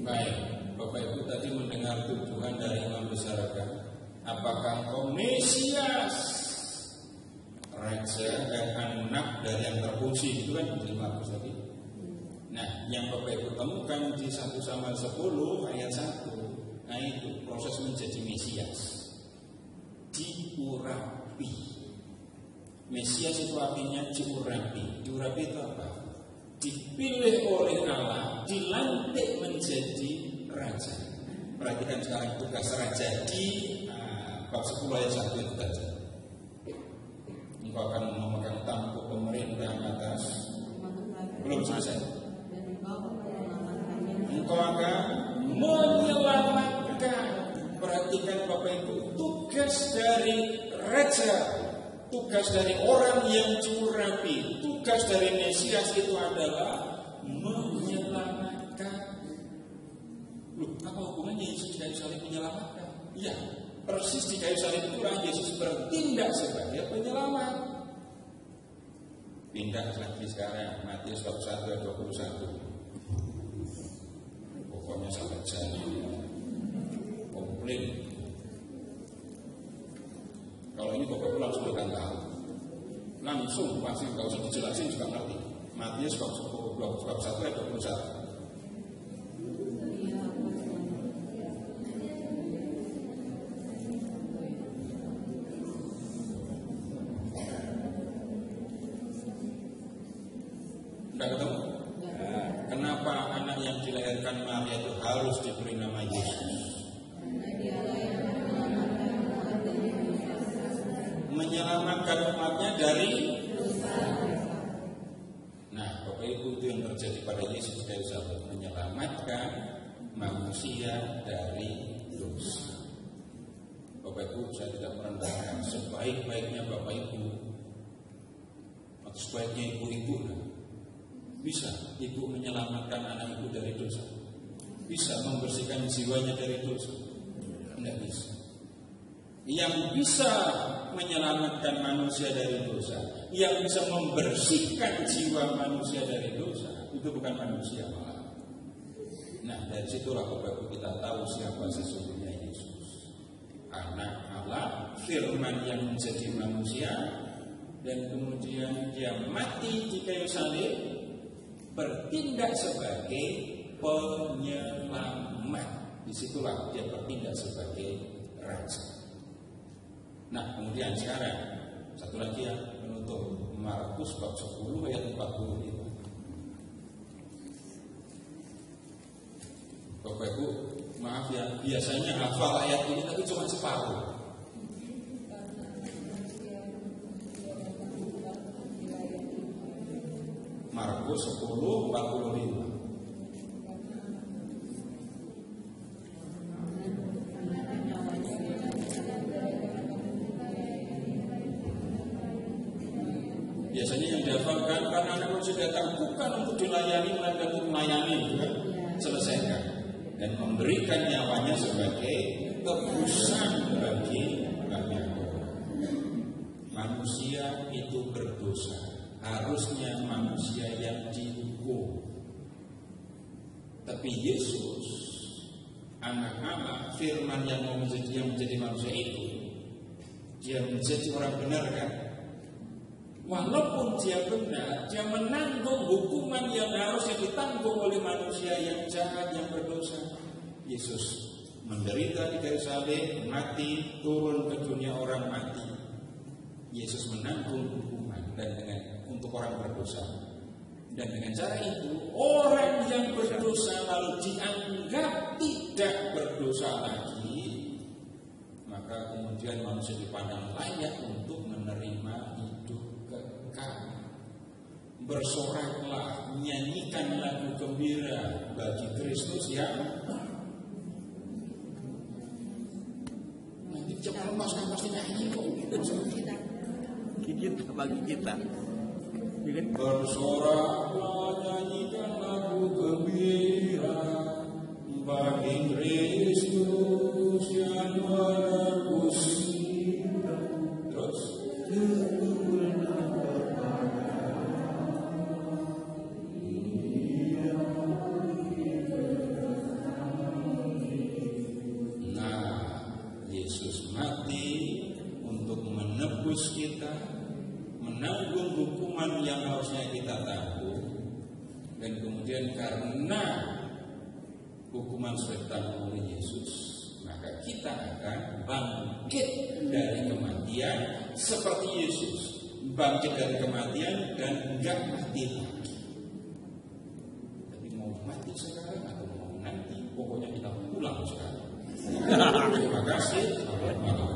Baik, Bapak Ibu tadi mendengar tuduhan dari imam masyarakat. Apakah engkau Mesias, raja dan anak dari yang terpuji? Itu kan di Markus tadi. Nah, yang Bapak Ibu temukan di 1 Samuel 10 ayat 1. Nah itu proses menjadi Mesias. Diurapi. Mesias itu artinya diurapi. Diurapi itu apa? Dipilih oleh Allah, dilantik menjadi raja. Perhatikan sekarang tugas raja di bab 10 ayat 1 itu saja. Engkau akan memegang tampuk pemerintah atas. Belum selesai. Engkau akan menyelamatkan. Perhatikan Bapak Ibu, tugas dari raja, tugas dari orang yang diurapi, tugas dari Mesias itu adalah menyelamatkan. Loh, apa hubungannya Yesus di kayu salib menyelamatkan? Iya, persis di kayu salib itulah Yesus bertindak sebagai penyelamat. Pindah lagi sekarang Matius 21 ayat 21. Pokoknya sampai jadi komplain. Kalau ini Bapak langsung akan tahu. Langsung pasti nggak usah dijelasin juga ngerti. Matius bab 1 ayat 21. Udah ketemu? Kenapa anak yang dilahirkan Maria itu harus diberi nama Yesus? Menyelamatkan umatnya dari dosa. Nah, Bapak Ibu, itu yang terjadi pada Yesus kayu salib, menyelamatkan manusia dari dosa. Bapak Ibu, saya tidak merendahkan. Sebaik-baiknya Bapak Ibu, atau sebaiknya ibu-ibu, bisa ibu menyelamatkan anak ibu dari dosa, bisa membersihkan jiwanya dari dosa. Tidak bisa. Yang bisa menyelamatkan manusia dari dosa, yang bisa membersihkan jiwa manusia dari dosa, itu bukan manusia malah. Nah, dari situlah Bapak Ibu kita tahu siapa sesungguhnya Yesus, anak Allah, firman yang menjadi manusia, dan kemudian dia mati di kayu salib, bertindak sebagai penyelamat. Disitulah dia bertindak sebagai raja. Nah, kemudian sekarang satu lagi yang menutup, Markus bab 10 ayat 40 itu. Bapak Ibu, maaf ya, biasanya hafal ayat ini tapi cuma separuh. Markus 10:45. Biasanya yang dihafalkan karena anak manusia datang bukan untuk dilayani, melainkan untuk melayani, kan? Selesaikan dan memberikan nyawanya sebagai tebusan bagi banyak orang. Manusia itu berdosa, harusnya manusia yang dihukum. Tapi Yesus, anak Allah, firman yang menjadi manusia itu, dia menjadi orang benar kan? Walaupun dia benar, dia menanggung hukuman yang harusnya ditanggung oleh manusia yang jahat, yang berdosa. Yesus menderita di kayu salib, mati, turun ke dunia orang mati. Yesus menanggung hukuman dan untuk orang berdosa. Dan dengan cara itu orang yang berdosa lalu dianggap tidak berdosa lagi, maka kemudian manusia dipandang layak untuk menerima hidup kekal. Bersoraklah, nyanyikan lagu gembira bagi Kristus yang nanti jangan pasti nyanyi kok. Kita bagi kita. Bersoraklah, nyanyikan lagu gembira bagi Kristus yang menebus kita. Terus Yesus mati untuk menebus kita, menanggung hukuman yang harusnya kita tanggung, dan kemudian karena hukuman sudah ditanggung oleh Yesus, maka kita akan bangkit dari kematian seperti Yesus bangkit dari kematian dan enggak mati lagi. Tapi mau mati sekarang atau mau nanti, pokoknya kita pulang sekarang. Terima kasih. Selamat malam.